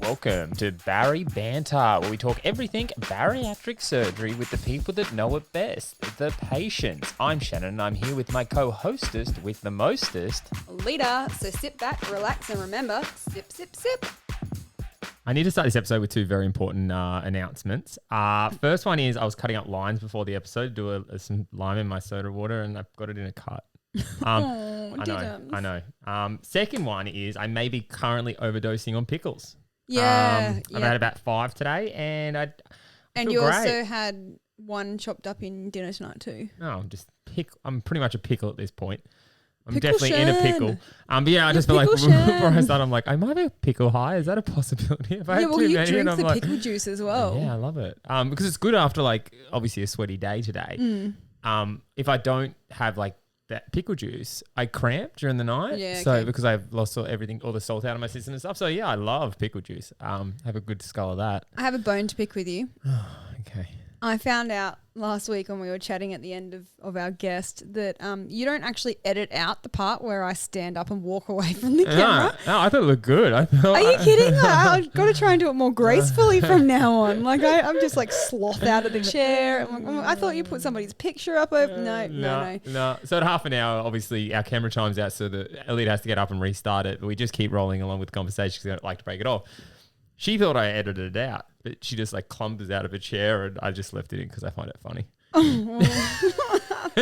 Welcome to BARI Banter, where we talk everything bariatric surgery with the people that know it best, the patients. I'm Shannon, and I'm here with my co-hostess with the mostest, Lita. So sit back, relax, and remember, sip, sip, sip. I need to start this episode with two very important announcements. First one is I was cutting up limes before the episode, some lime in my soda water, and I've got it in a cut. I know. Second one is I may be currently overdosing on pickles. I've had about 5 today, and I and feel you great. also had one chopped up in dinner tonight too. No, I'm pretty much a pickle at this point. I'm Pickle definitely in a pickle. But yeah, I just feel like before I start, I'm like, I might be a pickle high. Is that a possibility? If I had too you many, drink and I'm the like, pickle juice as well. Yeah, I love it. Because it's good after obviously a sweaty day today. If I don't have that pickle juice, I cramp during the night. Yeah, so okay. because I've lost all the salt out of my system and stuff. So yeah, I love pickle juice. Have a good skull of that. I have a bone to pick with you. Okay. I found out last week when we were chatting at the end of our guest that you don't actually edit out the part where I stand up and walk away from the camera. No, I thought it looked good. Are you kidding? I've got to try and do it more gracefully from now on. I'm just sloth out of the chair. I thought you put somebody's picture up over. No. So at half an hour, obviously our camera time's out, so the Elite has to get up and restart it. But we just keep rolling along with the conversation because we don't like to break it off. She thought I edited it out, but she just clumbers out of a chair, and I just left it in because I find it funny.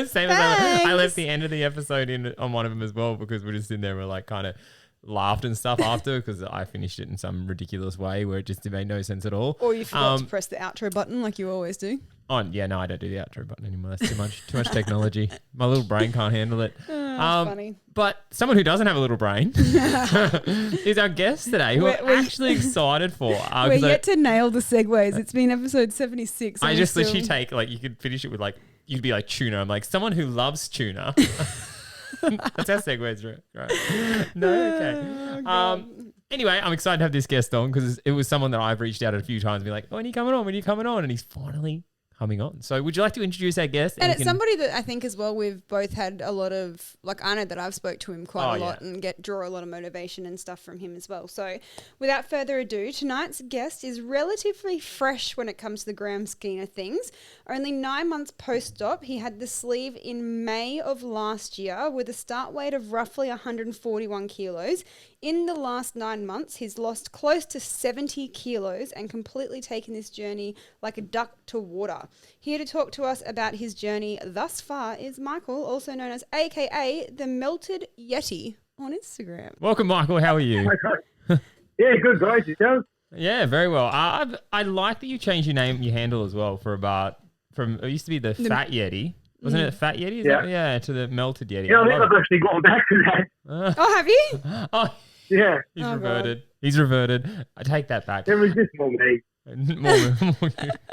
Same as I left the end of the episode in on one of them as well because we're just in there and we're kind of laughed and stuff after because I finished it in some ridiculous way where it just made no sense at all. Or you forgot to press the outro button like you always do. Oh yeah, no, I don't do the outro button anymore. That's too much technology. My little brain can't handle it. Funny. But someone who doesn't have a little brain is our guest today, who we're actually excited for. We're yet to nail the segues. It's been episode 76. I just literally take you could finish it with you'd be like tuna. I'm like someone who loves tuna. That's how segues, right? No, okay. Anyway, I'm excited to have this guest on because it was someone that I've reached out a few times and be like, when are you coming on? When are you coming on? And he's finally coming on. So would you like to introduce our guest? And it's somebody that I think as well we've both had a lot of, I know that I've spoke to him quite a lot and draw a lot of motivation and stuff from him as well. So without further ado, tonight's guest is relatively fresh when it comes to the grand scheme of things. Only 9 months post-op, he had the sleeve in May of last year with a start weight of roughly 141 kilos. In the last 9 months, he's lost close to 70 kilos and completely taken this journey like a duck to water. Here to talk to us about his journey thus far is Michael, also known as AKA the Melted Yeti on Instagram. Welcome, Michael. How are you? Yeah, good, guys. Yourself? Yeah, very well. I like that you changed your handle as well from it used to be the Fat Yeti. Wasn't it Fat Yeti? To the Melted Yeti. Yeah, I think I've actually gone back to that. Oh, have you? Yeah. He's reverted. God. He's reverted. I take that back. It was just more me.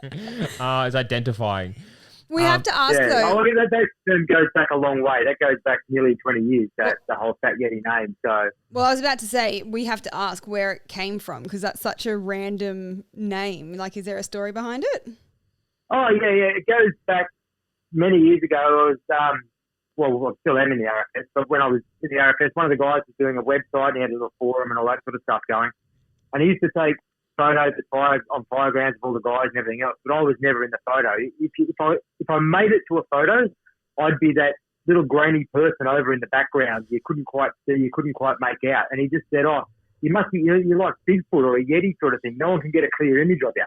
It's identifying. We have to ask though. I mean, that goes back a long way. That goes back nearly 20 years. That's the whole Fat Yeti name. So. Well, I was about to say we have to ask where it came from because that's such a random name. Is there a story behind it? Oh yeah. It goes back many years ago. I was I still am in the RFS, but when I was in the RFS, one of the guys was doing a website and he had a little forum and all that sort of stuff going. And he used to take photos on fire grounds of all the guys and everything else, but I was never in the photo. If I made it to a photo, I'd be that little grainy person over in the background. You couldn't quite see, you couldn't quite make out. And he just said, you must be, you're like Bigfoot or a Yeti sort of thing. No one can get a clear image of you.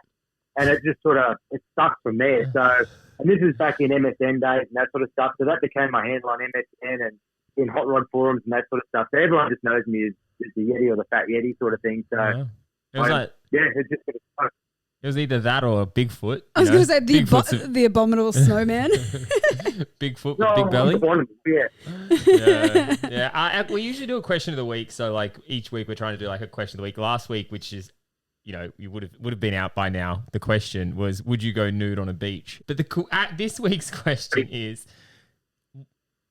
And it just it stuck from there. So, and this is back in MSN days and that sort of stuff. So that became my handle on MSN and in hot rod forums and that sort of stuff. So everyone just knows me as the Yeti or the Fat Yeti sort of thing. So yeah. It just it was either that or a Bigfoot. I was going to say the abominable snowman. Bigfoot with big belly. Yeah. We usually do a question of the week. So each week we're trying to do a question of the week. Last week, which is, you would have been out by now. The question was, would you go nude on a beach? But this week's question is,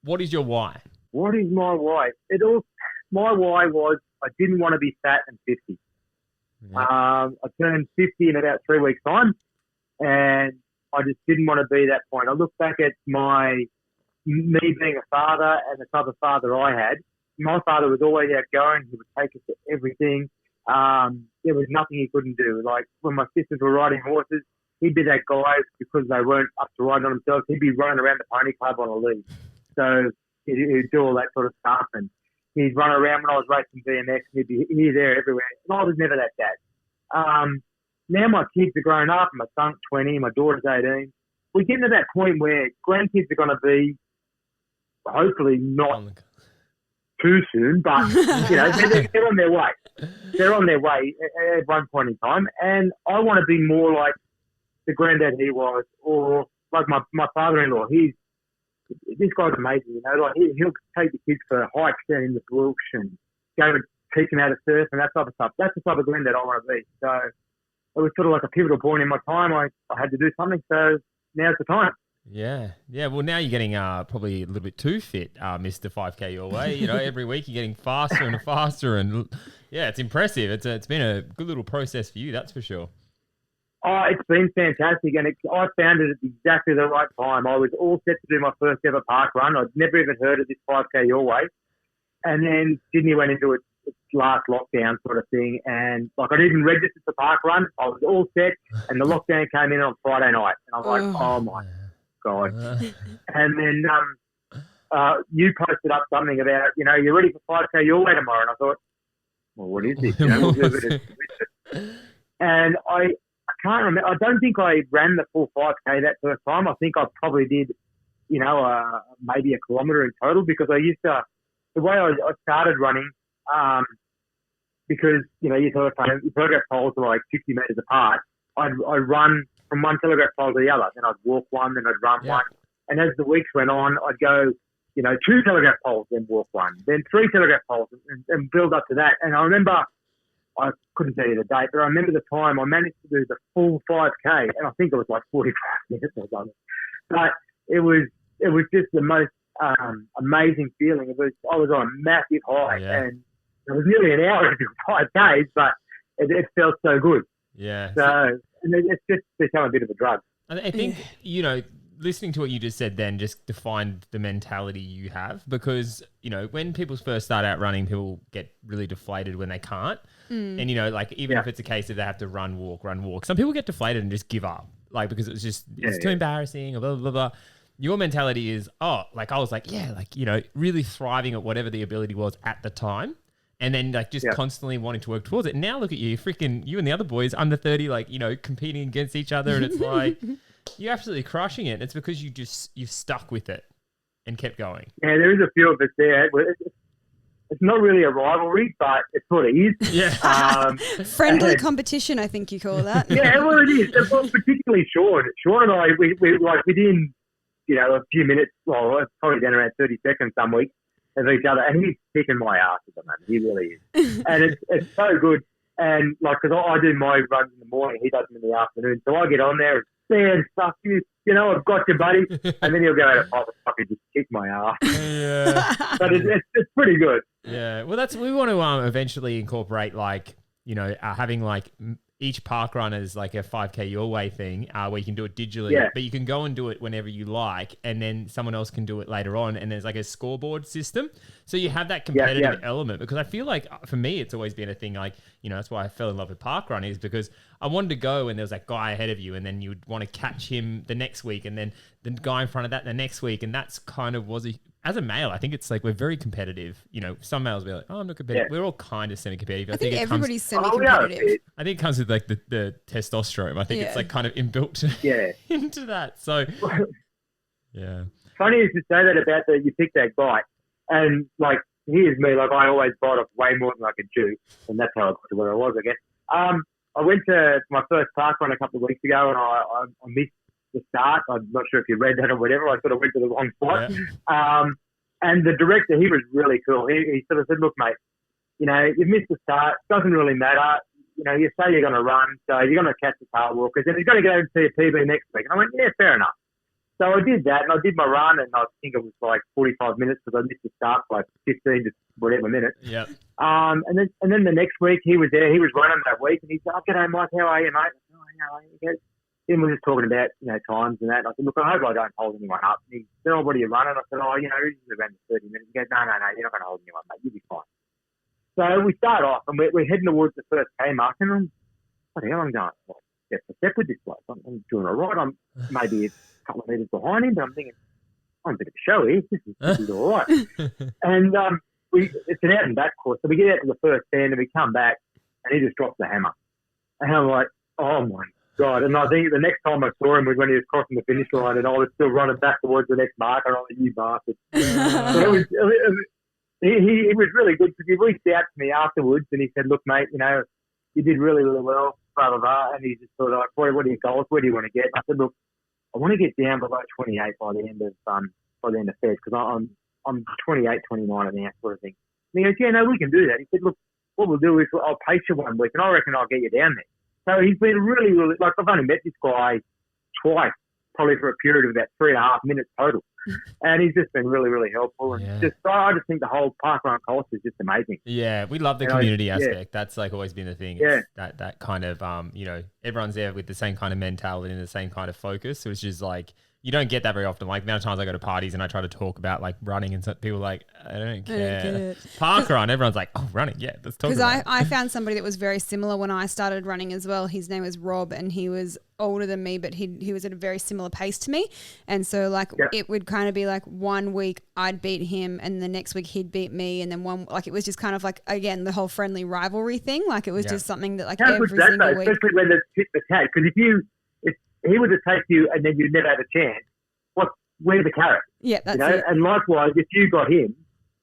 what is your why? What is my why? My why was I didn't want to be fat and 50. Yeah. I turned 50 in about 3 weeks' time, and I just didn't want to be that point. I look back at me being a father and the type of father I had. My father was always outgoing. He would take us to everything. There was nothing he couldn't do. Like when my sisters were riding horses, he'd be that guy because they weren't up to riding on themselves. He'd be running around the pony club on a lead. So he'd do all that sort of stuff. And he'd run around when I was racing BMX. He'd be here, there, everywhere. And I was never that dad. Now my kids are grown up. My son's 20. My daughter's 18. We're getting to that point where grandkids are going to be, hopefully not too soon, but they're on their way. They're on their way at one point in time, and I want to be more like the granddad he was, or like my father-in-law. This guy's amazing, Like he'll take the kids for hikes down in the bush and go and teach them how to surf and that type of stuff. That's the type of granddad I want to be. So it was sort of like a pivotal point in my time. I had to do something, so now's the time. Yeah. Well, now you're getting probably a little bit too fit, Mr. 5K your way. Every week you're getting faster and faster, and yeah, it's impressive. It's been a good little process for you, that's for sure. Oh, it's been fantastic, and I found it at exactly the right time. I was all set to do my first ever park run. I'd never even heard of this 5K your way, and then Sydney went into its last lockdown sort of thing, and like I didn't register for park run. I was all set, and the lockdown came in on Friday night, and I was like, oh my God. And then you posted up something about, you're ready for 5K your way tomorrow. And I thought, well, what is this? We'll do a bit of and I can't remember. I don't think I ran the full 5K that first time. I think I probably did, maybe a kilometre in total, because the way I started running, because, you telegraph poles are like 50 metres apart. I'd run from one telegraph pole to the other. Then I'd walk one, then I'd run one. And as the weeks went on, I'd go, 2 telegraph poles, then walk one, then 3 telegraph poles, and build up to that. And I remember, I couldn't tell you the date, but I remember the time I managed to do the full 5K, and I think it was like 45 minutes or something. But it was just the most amazing feeling. I was on a massive high, and it was nearly an hour to do 5Ks, but it felt so good. Yeah. So it's just become a bit of a drug. I think, listening to what you just said then just defined the mentality you have, because, when people first start out running, people get really deflated when they can't. And, even if it's a case of they have to run, walk, some people get deflated and just give up, because it's too embarrassing or blah, blah, blah. Your mentality is, I was really thriving at whatever the ability was at the time. And then constantly wanting to work towards it. And now look at you, you and the other boys under 30, competing against each other. And it's like, you're absolutely crushing it. It's because you've stuck with it and kept going. Yeah, there is a few of us there. It's not really a rivalry, but it sort of is. Yeah. Friendly competition, I think you call that. Yeah, well, it is. Well, particularly Sean. Sean and I, we within, a few minutes, it's probably down around 30 seconds some weeks, of each other, and he's kicking my ass at the moment. He really is, and it's so good. And because I do my runs in the morning, he does them in the afternoon. So I get on there and stand, fuck you, I've got you, buddy. And then he'll go out at 5 o'clock and just kick my ass. Yeah, but it's pretty good. Yeah, well, we want to eventually incorporate having each park run is like a 5K your way thing, where you can do it digitally, but you can go and do it whenever you like, and then someone else can do it later on, and there's like a scoreboard system. So you have that competitive element, because I feel like for me, it's always been a thing, that's why I fell in love with park running, is because I wanted to go and there was that guy ahead of you, and then you would want to catch him the next week, and then the guy in front of that the next week. And that's kind of as a male, I think it's we're very competitive. Some males will be like, oh, I'm not competitive. Yeah. We're all kind of semi-competitive. I think everybody's semi-competitive. I think it comes with the testosterone. I think it's kind of inbuilt into that. So, yeah. Funny is to say that about you pick that guy, and here's me, I always bite off way more than I could chew, and that's how I got to where I was, I guess. I went to my first park run a couple of weeks ago, and I missed the start. I'm not sure if you read that or whatever. I sort of went to the wrong spot. Yeah. And the director, he was really cool. He sort of said, look, mate, you've missed the start. Doesn't really matter. You say you're going to run, so you're going to catch the tail walkers, and he's going to go and see a PB next week. And I went, yeah, fair enough. So I did that, and I did my run, and I think it was 45 minutes because I missed the start by 15 to whatever minutes. Yeah. And then the next week he was there. He was running that week, and he's like, "G'day, Mike. How are you, mate?" Then we were just talking about times and that. And I said, "Look, I hope I don't hold anyone up." And he said, "Oh, what are you running?" I said, "Oh, this is around 30 minutes." He goes, "No, you're not going to hold anyone, mate. You'll be fine." So we start off and we're heading towards the first K mark, and what the hell, I'm going step for step with this bloke. I'm doing all right. I'm maybe a couple of metres behind him, but I'm thinking, I'm a bit of a show here. This is all right. And it's an out and back course. So we get out to the first bend and we come back and he just drops the hammer. And I'm like, oh my God. And I think the next time I saw him was when he was crossing the finish line and I was still running back towards the next marker. And I'm like, you bastard. So he was really good because he reached out to me afterwards and he said, look, mate, you know, you did really, really well, blah, blah, blah. And he just sort of like, boy, what are your goals? Where do you want to get? And I said, look, I want to get down below 28 by the end of Feb because I'm 28, 29 and that sort of thing. And he goes, yeah, no, we can do that. He said, look, what we'll do is I'll pace you 1 week and I reckon I'll get you down there. So he's been really, really, like I've only met this guy twice, probably for a period of about 3.5 minutes total. And he's just been really, really helpful. And I just think the whole parkrun culture is just amazing. Yeah, we love the community aspect. That's like always been the thing. It's that kind of, you know, everyone's there with the same kind of mentality and the same kind of focus, which is like, you don't get that very often. Like the amount of times I go to parties and I try to talk about like running and people are like, I don't care. Parkrun, everyone's like, oh, running. Yeah, let's talk about it. Because I found somebody that was very similar when I started running as well. His name was Rob and he was older than me, but he was at a very similar pace to me. And so like it would kind of be like 1 week I'd beat him and the next week he'd beat me. And then it was just kind of like, again, the whole friendly rivalry thing. Like it was just something that like every single week. Especially when there's tit for tat. Because if he would take you and then you'd never have a chance, where's the carrot? Yeah, that's it. And likewise, if you got him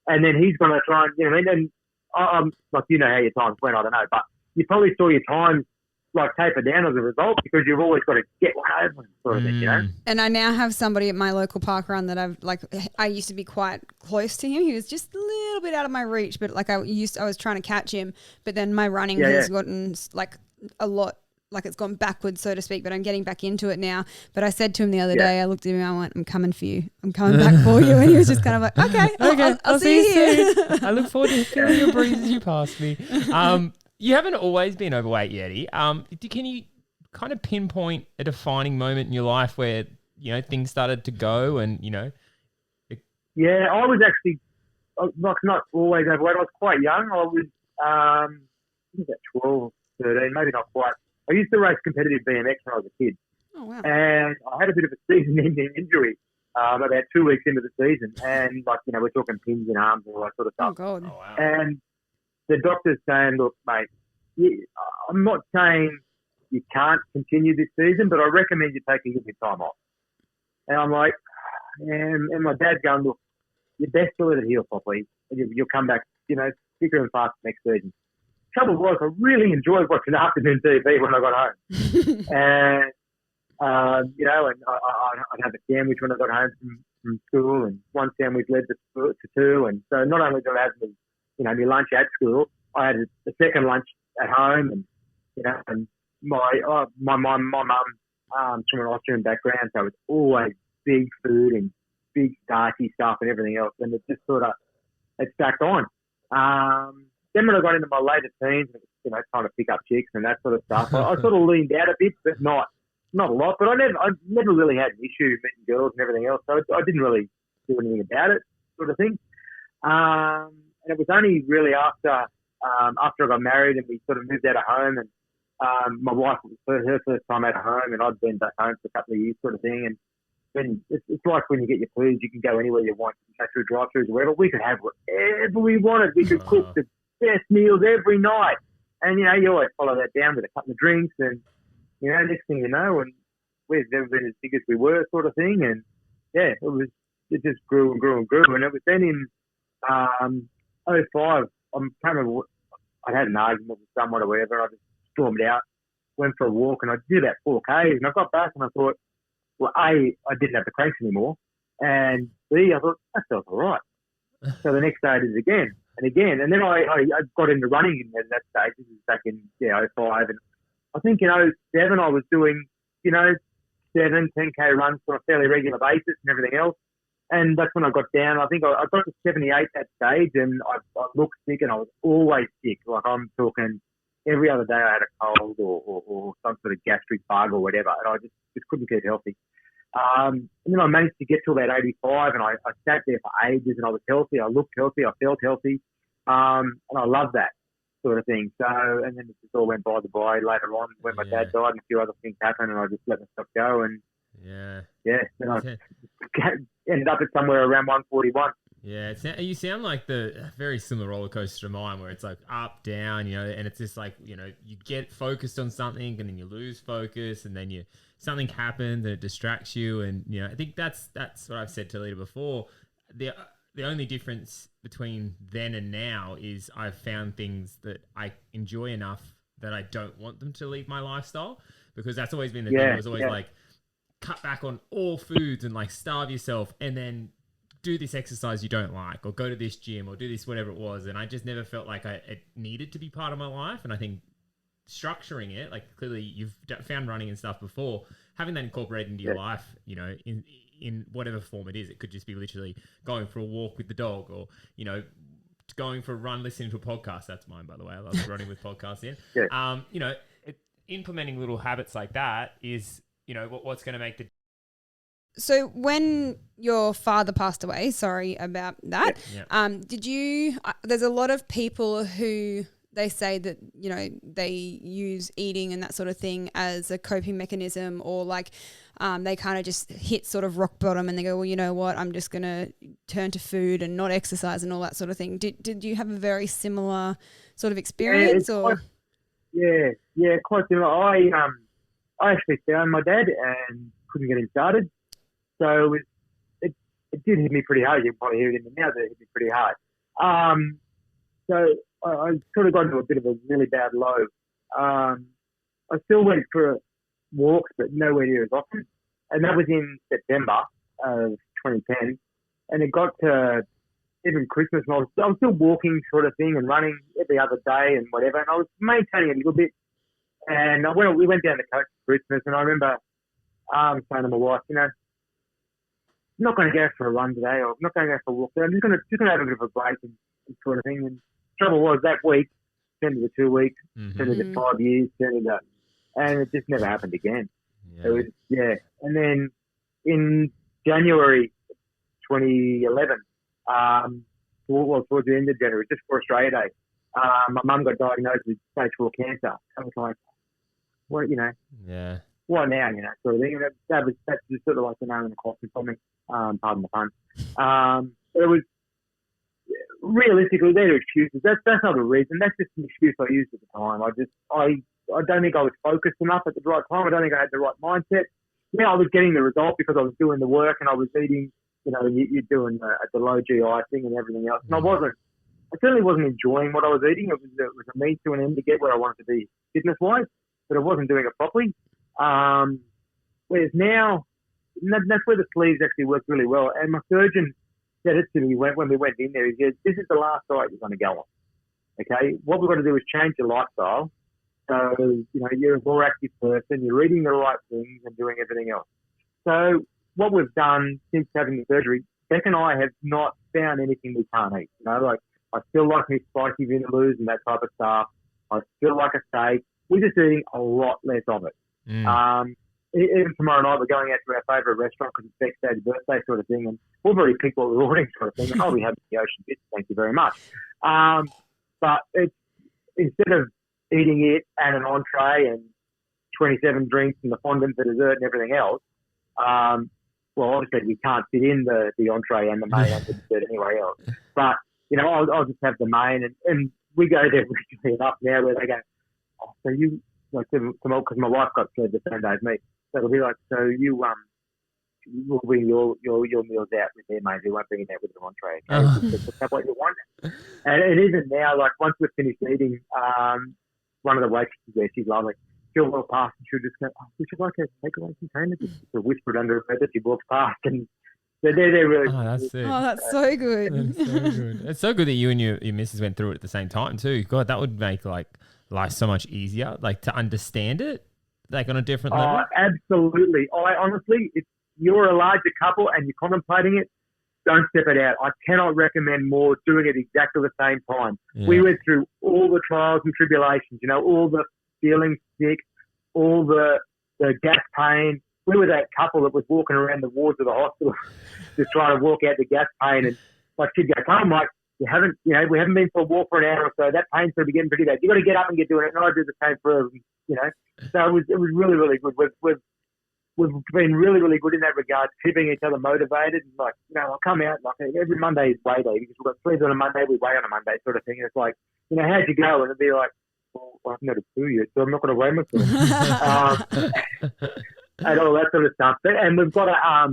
and then he's going to try and, you know, and then I'm like, you know how your times went, I don't know, but you probably saw your times like taper down as a result because you've always got to get one over sort of thing, you know? And I now have somebody at my local parkrun that I used to be quite close to him. He was just a little bit out of my reach, but like I was trying to catch him, but then my running has gotten like a lot, like it's gone backwards, so to speak, but I'm getting back into it now. But I said to him the other day, I looked at him and I went, I'm coming for you. I'm coming back for you. And he was just kind of like, okay, I'll see you here. I look forward to feeling your breeze as you pass me. You haven't always been overweight, Yeti. Can you kind of pinpoint a defining moment in your life where, you know, things started to go and, you know? Yeah, I was actually not always overweight. I was quite young. I was about 12, 13, maybe not quite. I used to race competitive BMX when I was a kid. Oh, wow. And I had a bit of a season-ending injury about 2 weeks into the season. And, like, you know, we're talking pins and arms and all that sort of stuff. Oh, God. Oh, wow. And the doctor's saying, look, mate, I'm not saying you can't continue this season, but I recommend you take a little bit of time off. And I'm like, and my dad's going, look, you best to let it heal properly. And you'll come back, you know, thicker and faster next season. Trouble was, I really enjoyed watching afternoon TV when I got home. And, you know, and I'd have a sandwich when I got home from school, and one sandwich led to two. And so not only did I have my lunch at school, I had a second lunch at home. And, you know, and my mum from an Austrian background, so it was always big food and big starchy stuff and everything else. And it just sort of, it stacked on. Then when I got into my later teens, you know, trying to pick up chicks and that sort of stuff, I sort of leaned out a bit, but not a lot. But I never really had an issue meeting girls and everything else, so I didn't really do anything about it, sort of thing. And it was only really after I got married and we sort of moved out of home, and my wife, her first time out of home, and I'd been back home for a couple of years, sort of thing. And then it's like when you get your food, you can go anywhere you want. You can go through drive-thrus or wherever. We could have whatever we wanted. We could cook the best meals every night. And, you know, you always follow that down with a couple of drinks. And, you know, next thing you know, and we've never been as big as we were, sort of thing. And, yeah, it just grew and grew and grew. And it was then in 05, I can't remember, I had an argument with someone or whatever. And I just stormed out, went for a walk, and I did about 4Ks. And I got back and I thought, well, A, I didn't have the cranks anymore. And B, I thought, that felt all right. So the next day I did it again and again. And then I got into running at that stage. This was back in 05. And I think in 07 I was doing, you know, 7, 10K runs on a fairly regular basis and everything else. And that's when I got down. I think I got to 78 that stage, and I looked sick, and I was always sick. Like, I'm talking every other day I had a cold or some sort of gastric bug or whatever, and I just couldn't get healthy. And then I managed to get to about 85, and I sat there for ages, and I was healthy. I looked healthy. I felt healthy. And I love that sort of thing. So, and then it just all went by the by later on when my dad died and a few other things happened, and I just let myself go. And then I ended up at somewhere around 141. Yeah, you sound like the very similar roller coaster to mine, where it's like up, down, and it's just like, you get focused on something and then you lose focus, and then something happens and it distracts you, and I think that's what I've said to Lita before. The only difference between then and now is I've found things that I enjoy enough that I don't want them to leave my lifestyle, because that's always been the thing. It was always like, cut back on all foods and like starve yourself, and then do this exercise you don't like, or go to this gym, or do this whatever it was. And I just never felt like it needed to be part of my life. And I think structuring it, like clearly you've found running and stuff before, having that incorporated into your life, in whatever form it is. It could just be literally going for a walk with the dog, or, going for a run, listening to a podcast. That's mine, by the way. I love running with podcasts in. Implementing little habits like that is, what's going to make the... So when your father passed away, sorry about that, did you, there's a lot of people who they say that, they use eating and that sort of thing as a coping mechanism, or like they kind of just hit sort of rock bottom and they go, well, you know what, I'm just going to turn to food and not exercise and all that sort of thing. Did you have a very similar sort of experience? Quite similar. I actually found my dad and couldn't get him started. So it did hit me pretty hard. You can probably hear it in me now that it hit me pretty hard. So I sort of got into a bit of a really bad low. I still went for walks, but nowhere near as often. And that was in September of 2010. And it got to even Christmas, and I was still walking sort of thing and running every other day and whatever. And I was maintaining it a little bit. And we went down the coast for Christmas, and I remember saying to my wife, I'm not going to go for a run today, or I'm not going to go for a walk today. I'm just going to have a bit of a break and sort of thing. And the trouble was that week turned into 2 weeks, turned into 5 years, and it just never happened again. Yeah. It was, and then in January 2011, towards the end of January, just for Australia Day, my mum got diagnosed with stage 4 cancer. I was like, what, what now, sort of thing. And that's just sort of like the nail in the coffin for me. Pardon the pun. It was realistically, they're excuses. That's not a reason. That's just an excuse I used at the time. I don't think I was focused enough at the right time. I don't think I had the right mindset. I was getting the result because I was doing the work and I was eating. You're doing the low GI thing and everything else. And I certainly wasn't enjoying what I was eating. It was a means to an end to get where I wanted to be fitness-wise, but I wasn't doing it properly. Whereas now, that's where the sleeves actually work really well. And my surgeon said it to me when we went in there. He said, this is the last diet you're going to go on. Okay? What we've got to do is change your lifestyle. So, you're a more active person, you're eating the right things and doing everything else. So what we've done since having the surgery, Beck and I have not found anything we can't eat. I still like me spicy vindaloos and that type of stuff. I still like a steak. We're just eating a lot less of it. Even tomorrow night, we're going out to our favourite restaurant because it's Beck's dad's birthday sort of thing, and we've already picked what we're ordering sort of thing. And we have the ocean bits, thank you very much. But it's, instead of eating it and an entree and 27 drinks and the fondant for dessert and everything else, obviously we can't fit in the entree and the main and the dessert anywhere else. But, I'll just have the main, and we go there regularly enough now where they go, oh, so you, because my wife got served the same day as me, so it'll be like, so you will bring your meals out with their main, you won't bring it out with the entree. Okay? That's what you want. And even now, once we've finished eating, one of the waitresses there, she's lovely. She'll walk past and she'll just go, oh, would you like a takeaway container? Just whisper it under her breath as she walks past. And they're really good. That's it. Oh, that's so good. That's so good. It's so good that you and your missus went through it at the same time too. God, that would make life so much easier, to understand it, on a different level. Absolutely. I honestly, if you're a larger couple and you're contemplating it, don't step it out. I cannot recommend more doing it exactly the same time. Yeah. We went through all the trials and tribulations, all the feeling sick, all the gas pain. We were that couple that was walking around the wards of the hospital just trying to walk out the gas pain. And she'd go, come on, Mike, we haven't been for a walk for an hour or so. That pain's going to be getting pretty bad. You got to get up and get doing it. And I do the same for, So it was really, really good. We've been really, really good in that regard, keeping each other motivated. Like, I'll come out, like, every Monday is weigh day because we've got sleeves on a Monday, we weigh on a Monday sort of thing. And it's like, how'd you go? And it'd be like, well, I haven't got a clue yet, so I'm not going to weigh myself. And all that sort of stuff. And we've got a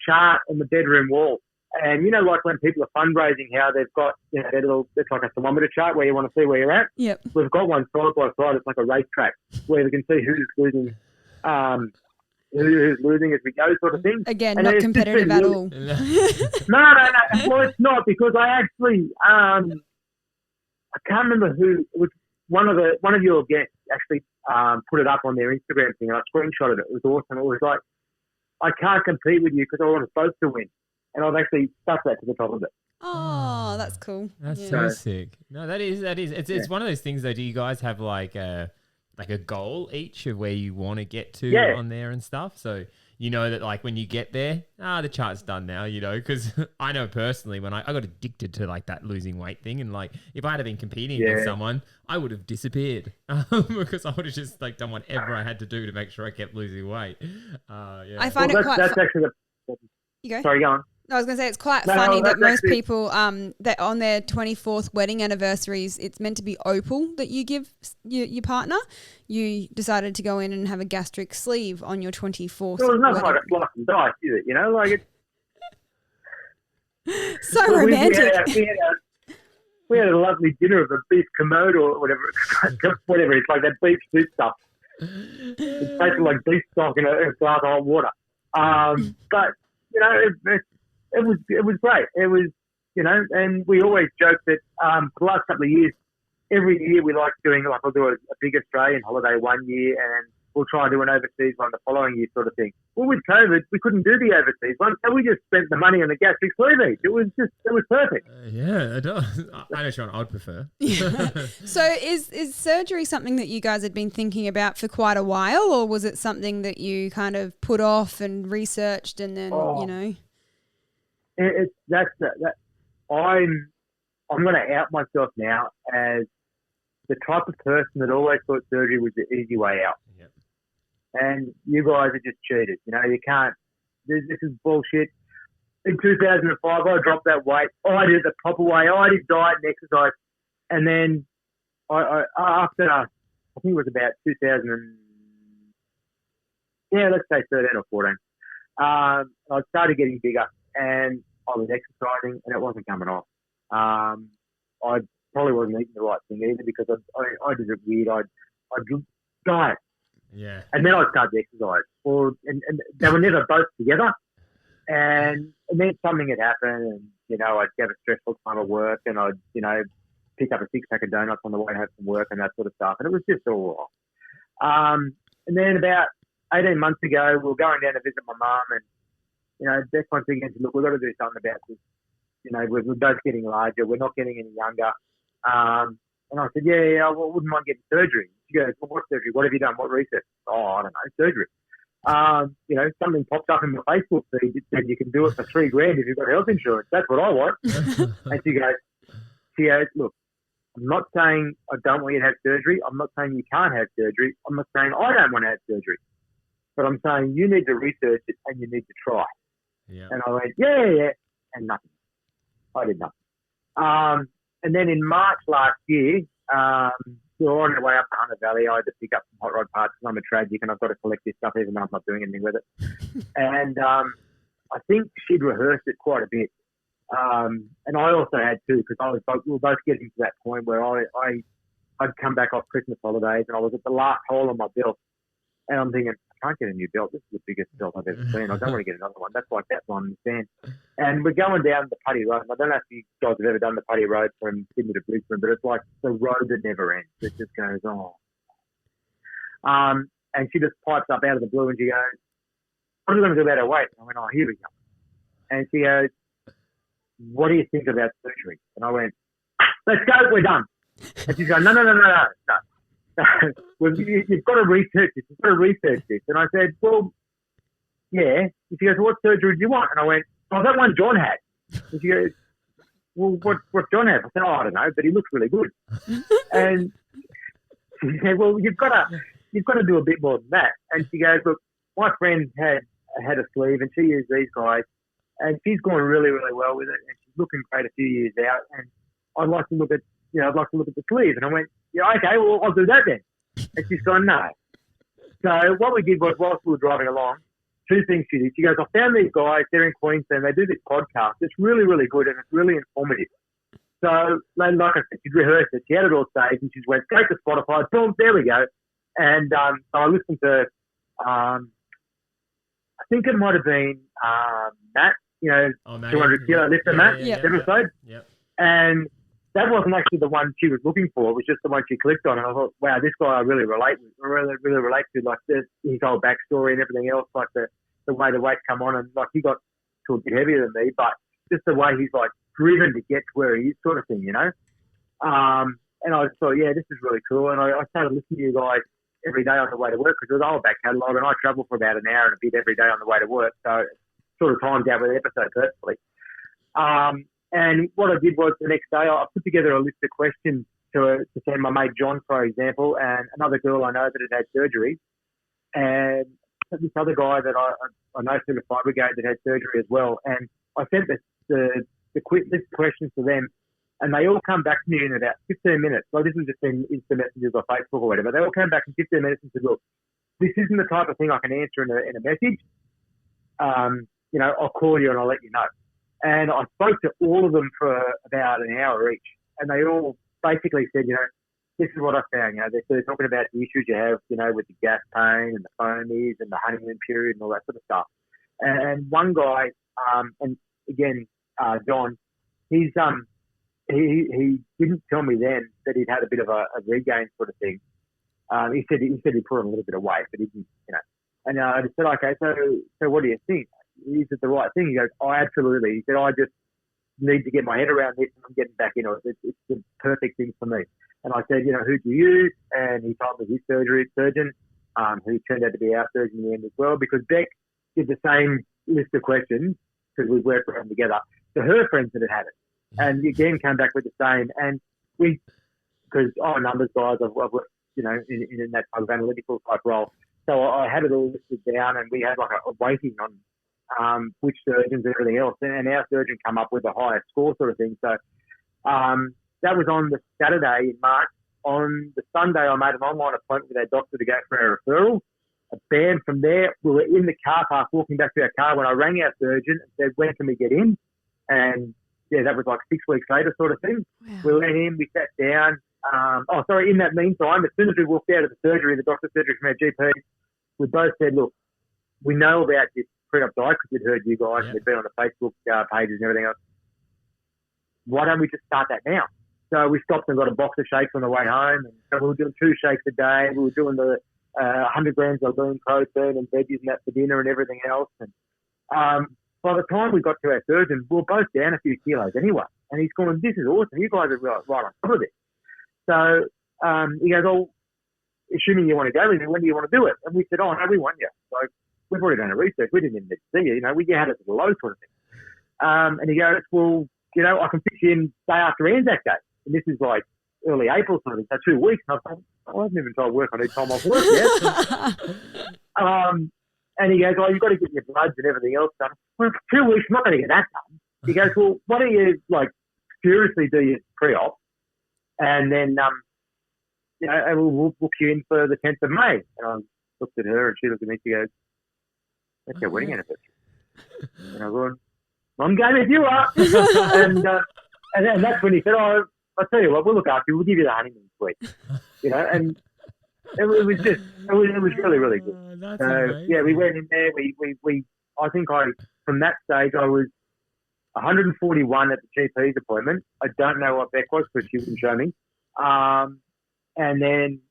chart on the bedroom wall. And, like when people are fundraising, how they've got, it's like a thermometer chart where you want to see where you're at. Yep. We've got one side by side. It's like a racetrack where we can see who's losing, who's losing as we go, sort of thing. Again, and not competitive at all. No. Well, it's not, because I actually, I can't remember who. It was one of your guests actually put it up on their Instagram thing, and I screenshotted it. It was awesome. It was like, I can't compete with you because I want us both to win. And I've actually stuck that to the top of it. Oh, that's cool. That's so sick. No, that is. It's one of those things though. Do you guys have like a goal each of where you want to get to on there and stuff? So that like when you get there, the chart's done now, because I know personally when I got addicted to like that losing weight thing, and like if I had been competing against someone, I would have disappeared because I would have just like done whatever I had to do to make sure I kept losing weight. I find it quite. That's actually you go. Sorry, go on. I was going to say it's quite funny that most people that on their 24th wedding anniversaries, it's meant to be opal that you give your partner. You decided to go in and have a gastric sleeve on your 24th. Well, it's not like a slice and dice, is it? Like it's so romantic. We had a lovely dinner of a beef komodo or whatever it's like that beef soup stuff. It tasted like beef stock in a glass of hot water. But it was great. It was, and we always joke that for the last couple of years, every year we like doing, like we'll do a big Australian holiday one year and we'll try and do an overseas one the following year sort of thing. Well, with COVID, we couldn't do the overseas one, so we just spent the money on the gastric sleeve each. It was perfect. Yeah, it does. I know, Sean, I'd prefer. So is surgery something that you guys had been thinking about for quite a while, or was it something that you kind of put off and researched and then, I'm going to out myself now as the type of person that always thought surgery was the easy way out. Yep. And you guys are just cheated. You can't. This is bullshit. In 2005, I dropped that weight. I did it the proper way. I did diet and exercise. And then after, I think it was about 13 or 14, I started getting bigger and I was exercising and it wasn't coming off. I probably wasn't eating the right thing either because I did it weird. I'd diet. Yeah. And then I started to exercise. And they were never both together. And then something had happened and, I'd have a stressful time at work and I'd, pick up a 6-pack of donuts on the way home from work and that sort of stuff. And it was just all wrong. And then about 18 months ago, we were going down to visit my mum and, Beth once again said, look, we've got to do something about this. We're both getting larger. We're not getting any younger. And I said, yeah, I wouldn't mind getting surgery. She goes, well, what surgery? What have you done? What research? Oh, I don't know, surgery. Something popped up in my Facebook feed that said you can do it for $3,000 if you've got health insurance. That's what I want. And she goes, look, I'm not saying I don't want you to have surgery. I'm not saying you can't have surgery. I'm not saying I don't want to have surgery. But I'm saying you need to research it and you need to try. Yeah. And I went, yeah, and nothing. I did nothing. And then in March last year, we were on our way up to Hunter Valley. I had to pick up some hot rod parts because I'm a tragic and I've got to collect this stuff even though I'm not doing anything with it. And I think she'd rehearsed it quite a bit. And I also had too because we were both getting to that point where I'd come back off Christmas holidays and I was at the last hole on my belt. And I'm thinking, I can't get a new belt. This is the biggest belt I've ever seen. I don't want to get another one. That's like that one in the sand. And we're going down the Putty Road. I don't know if you guys have ever done the Putty Road from Sydney to Brisbane, but it's like the road that never ends. It just goes on. And she just pipes up out of the blue and she goes, what are we going to do about our weight? And I went, oh, here we go. And she goes, what do you think about surgery? And I went, let's go, we're done. And she's going, no. Well, you've got to research this. You've got to research this. And I said, well, yeah. And she goes, what surgery do you want? And I went, oh, that one John had. And she goes, well, what John have? I said, I don't know, but he looks really good. And she said, well, you've got to do a bit more than that. And she goes, look, my friend had a sleeve, and she used these guys, and she's gone really, really well with it, and she's looking great a few years out. And I'd like to look at the sleeve. And I went, yeah, okay, well, I'll do that then. And she's gone, no. So what we did was, whilst we were driving along, two things she did. She goes, I found these guys, they're in Queensland, they do this podcast. It's really, really good, and it's really informative. So, like I said, she'd rehearsed it. She had it all saved, and she went straight to Spotify. Boom, there we go. And so I listened to, I think it might have been Matt, 200 kilo lifter Matt episode. Yep. And that wasn't actually the one she was looking for. It was just the one she clicked on. And I thought, wow, this guy I really relate with. I really relate to, like, his whole backstory and everything else, like the way the weights come on. And, like, he got to a bit heavier than me, but just the way he's, like, driven to get to where he is, sort of thing, you know. And I thought, yeah, this is really cool. And I started listening to you guys every day on the way to work, because it was the whole back catalogue, and I travel for about an hour and a bit every day on the way to work. So it sort of timed out with the episode perfectly. And what I did was, the next day I put together a list of questions to send my mate John, for example, and another girl I know that had surgery, and this other guy that I know through the Fire Brigade that had surgery as well. And I sent the quick list of questions to them, and they all come back to me in about 15 minutes. Like, this was just in instant messages or Facebook or whatever. They all came back in 15 minutes and said, look, this isn't the type of thing I can answer in a message. I'll call you and I'll let you know. And I spoke to all of them for about an hour each, and they all basically said, this is what I found. They're talking about the issues you have, with the gas pain and the foamies and the honeymoon period and all that sort of stuff. And one guy, and again, John, he didn't tell me then that he'd had a bit of a regain sort of thing. He said he put on a little bit of weight, but he didn't, And I just said, okay, so what do you think? Is it the right thing? He goes, oh, absolutely. He said, I just need to get my head around this, and I'm getting back into it. It's the perfect thing for me. And I said, who do you use? And he told me his surgery surgeon, who turned out to be our surgeon in the end as well, because Beck did the same list of questions, because we worked around together, to her friends that had it. And again, came back with the same. And because I'm a numbers guys, I've worked, in that type of analytical type role. So I had it all listed down, and we had like a weighting on which surgeons and everything else. And our surgeon come up with a higher score sort of thing. So that was on the Saturday in March. On the Sunday, I made an online appointment with our doctor to go for a referral. Bam, from there, we were in the car park walking back to our car when I rang our surgeon and said, when can we get in? And yeah, that was like 6 weeks later sort of thing. Wow. We went in, we sat down. In that meantime, as soon as we walked out of the surgery, the doctor's surgery from our GP, we both said, look, we know about this pre-op diet because we'd heard you guys, and we'd been on the Facebook pages and everything else. Why don't we just start that now? So we stopped and got a box of shakes on the way home. And so we were doing 2 shakes a day. We were doing the 100 grams of lean protein and veggies and that for dinner and everything else. And by the time we got to our surgeon, we were both down a few kilos anyway. And he's going, this is awesome. You guys are right on top of it. So he goes, oh, assuming you want to go with me, when do you want to do it? And we said, oh, no, we want you. So we've already done the research. We didn't even need to see you. We had it at the low sort of thing. And he goes, well, I can fix you in day after Anzac Day. And this is like early April sort of thing, so 2 weeks. And I thought, I haven't even tried work. I need time off work yet. And he goes, oh, you've got to get your bloods and everything else done. Well, for 2 weeks, I'm not going to get that done. He goes, well, why don't you, seriously do your pre-op? And then, and we'll book you in for the 10th of May. And I looked at her and she looked at me, she goes, that's your wedding anniversary. And I was going, I'm going with you up. and that's when he said, oh, I'll tell you what, we'll look after you. We'll give you the honeymoon suite. And it was really, really good. So, yeah, we went in there. I think from that stage, I was 141 at the GP's appointment. I don't know what Beck was because she wouldn't show me. And then,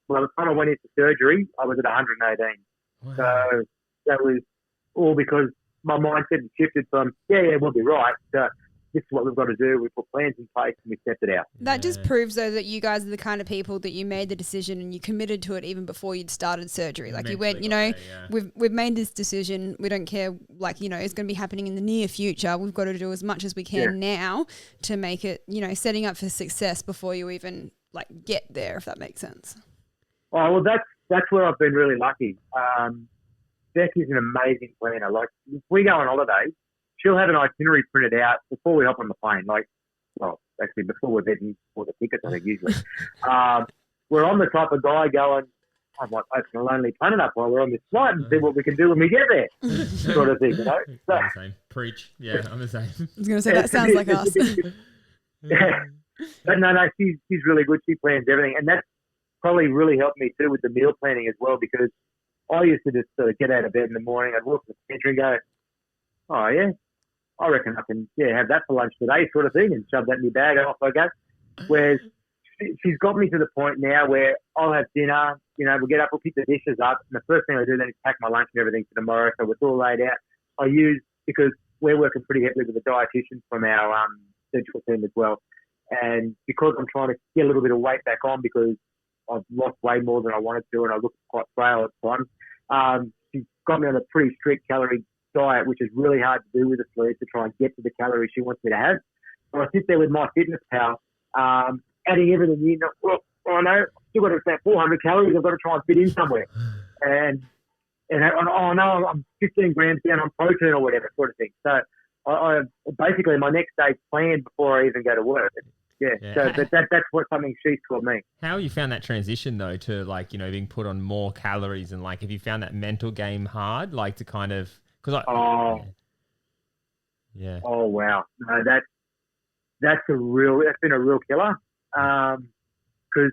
by the time I went into surgery, I was at 118. Wow. So that was all because my mindset had shifted from, we'll be right, to, this is what we've got to do. We put plans in place and we stepped it out. That just proves, though, that you guys are the kind of people that you made the decision and you committed to it even before you'd started surgery. Like, you went, we've made this decision. We don't care, like, it's going to be happening in the near future. We've got to do as much as we can now to make it, setting up for success before you even, like, get there, if that makes sense. Oh, well, that's where I've been really lucky. Beck is an amazing planner. Like, if we go on holiday, she'll have an itinerary printed out before we hop on the plane. Like, well, actually before we're getting for the tickets, I think usually. We're on the type of guy going, I might open a Lonely Planet up while we're on this flight and see what we can do when we get there, sort of thing, So, I'm the same. Preach. Yeah, I'm the same. I was going to say, that sounds like us. Yeah. But no, she's really good. She plans everything. And that's probably really helped me too with the meal planning as well, because I used to just sort of get out of bed in the morning. I'd walk to the pantry and go, oh, yeah, I reckon I can have that for lunch today, sort of thing, and shove that in my bag and off I go. Whereas she's got me to the point now where I'll have dinner, we'll get up, we'll pick the dishes up, and the first thing I do then is pack my lunch and everything for tomorrow, so it's all laid out. Because we're working pretty heavily with a dietitian from our surgical team as well, and because I'm trying to get a little bit of weight back on because I've lost way more than I wanted to and I look quite frail at times, she's got me on a pretty strict calorie diet, which is really hard to do with a sleeve to try and get to the calories she wants me to have. So I sit there with my fitness pal, adding everything in. Well, I know I've still got about 400 calories I've got to try and fit in somewhere. And oh no, I'm 15 grams down on protein or whatever sort of thing. So I basically my next day's planned before I even go to work. So that's what something she's taught me. How you found that transition though to being put on more calories, and like, have you found that mental game hard, like to kind of, Oh wow, no, that's been a real killer. Because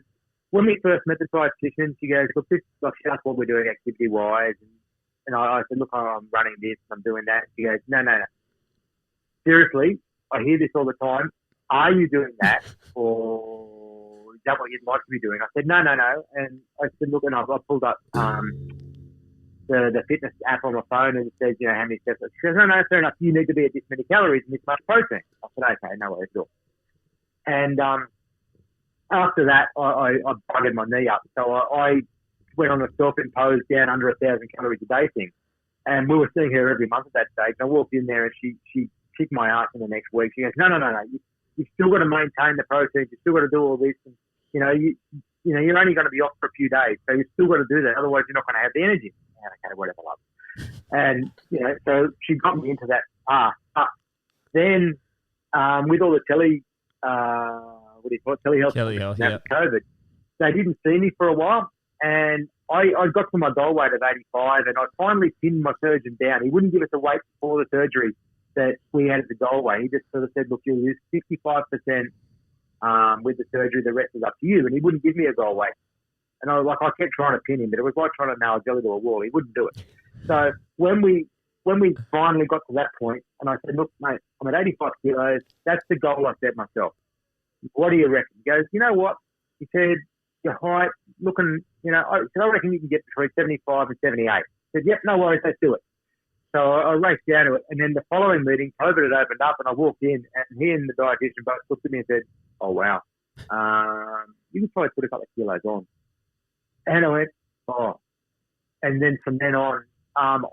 when we first met the dietitian, she goes, look, she asked what we're doing activity wise, and I said, look, I'm running this, I'm doing that. She goes, no. Seriously, I hear this all the time. Are you doing that, or is that what you'd like to be doing? I said, no. And I said, look, and I pulled up the fitness app on my phone, and it says, how many steps. She goes, no, fair enough. You need to be at this many calories and this much protein. I said, okay, no worries at all. And after that, I buggered my knee up. So I went on a self-imposed down under 1,000 calories a day thing. And we were seeing her every month at that stage. And I walked in there and she kicked my ass in the next week. She goes, no. You've still got to maintain the protein. You've still got to do all this. And, you're only going to be off for a few days. So you've still got to do that. Otherwise, you're not going to have the energy. Okay, whatever, love. And, so she got me into that path. But then with all the telehealth, COVID, they didn't see me for a while. And I got to my goal weight of 85, and I finally pinned my surgeon down. He wouldn't give us a weight before the surgery that we had as a goal weight. He just sort of said, look, you'll lose 65% with the surgery. The rest is up to you. And he wouldn't give me a goal weight. And I kept trying to pin him, but it was like trying to nail a jelly to a wall. He wouldn't do it. So when we finally got to that point, and I said, look, mate, I'm at 85 kilos. That's the goal I set myself. What do you reckon? He goes, you know what? He said, your height, looking, I reckon you can get between 75 and 78. I said, yep, no worries, let's do it. So I raced down to it. And then the following meeting, COVID had opened up, and I walked in, and he and the dietitian both looked at me and said, oh, wow, you can probably put a couple of kilos on. And I went, oh. And then from then on, I've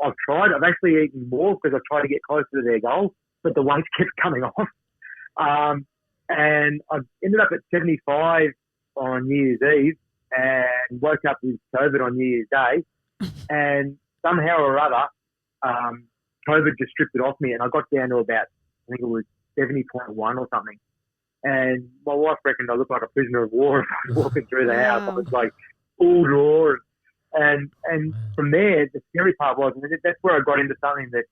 actually eaten more because I've tried to get closer to their goal, but the weight kept coming off. And I ended up at 75 on New Year's Eve and woke up with COVID on New Year's Day. And somehow or other, COVID just stripped it off me, and I got down to about, I think it was 70.1 or something. And my wife reckoned I looked like a prisoner of war if I was walking through the house. I was like all raw. And from there, the scary part was, and that's where I got into something that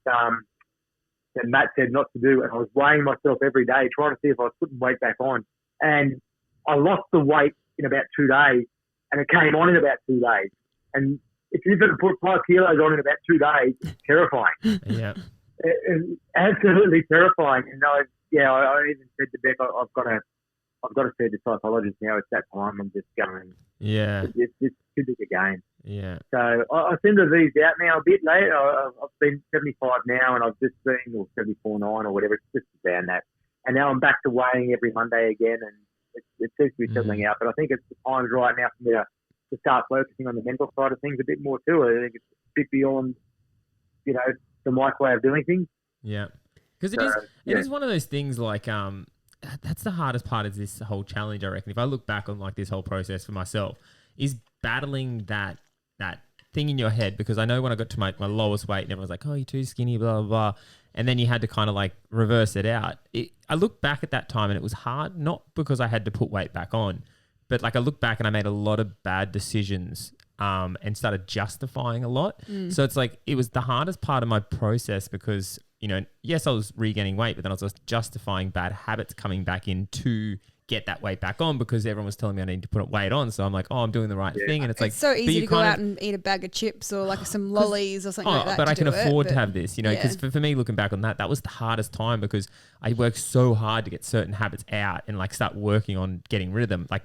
Matt said not to do. And I was weighing myself every day, trying to see if I was putting weight back on. And I lost the weight in about 2 days, and it came on in about 2 days. And if you could put 5 kilos on in about 2 days, it's terrifying. Yeah. It's absolutely terrifying. And I even said to Beck, I've got to see the psychologist now. It's that time. I'm just going. Yeah. It's too big a game. Yeah. So I seem to have eased out now a bit later. I've been 75 now, and I've just been, or 74.9 or whatever. It's just around that. And now I'm back to weighing every Monday again, and it seems to be settling out. But I think it's the time's right now for me to start focusing on the mental side of things a bit more too. I think it's a bit beyond, you know, the Mike way of doing things. Yeah. Because it is one of those things like, that's the hardest part of this whole challenge, I reckon. If I look back on like this whole process for myself, is battling that thing in your head, because I know when I got to my lowest weight and everyone's like, oh, you're too skinny, blah, blah, blah. And then you had to kind of like reverse it out. I look back at that time and it was hard, not because I had to put weight back on, but like I look back and I made a lot of bad decisions and started justifying a lot. So it's like, it was the hardest part of my process because, you know, yes, I was regaining weight, but then I was justifying bad habits coming back in to get that weight back on because everyone was telling me I need to put weight on. So I'm like, oh, I'm doing the right thing. And it's like, so easy to go out and eat a bag of chips or like some lollies or something like that. But I can afford to have this, you know, because for me, looking back on that was the hardest time because I worked so hard to get certain habits out and like start working on getting rid of them. Like,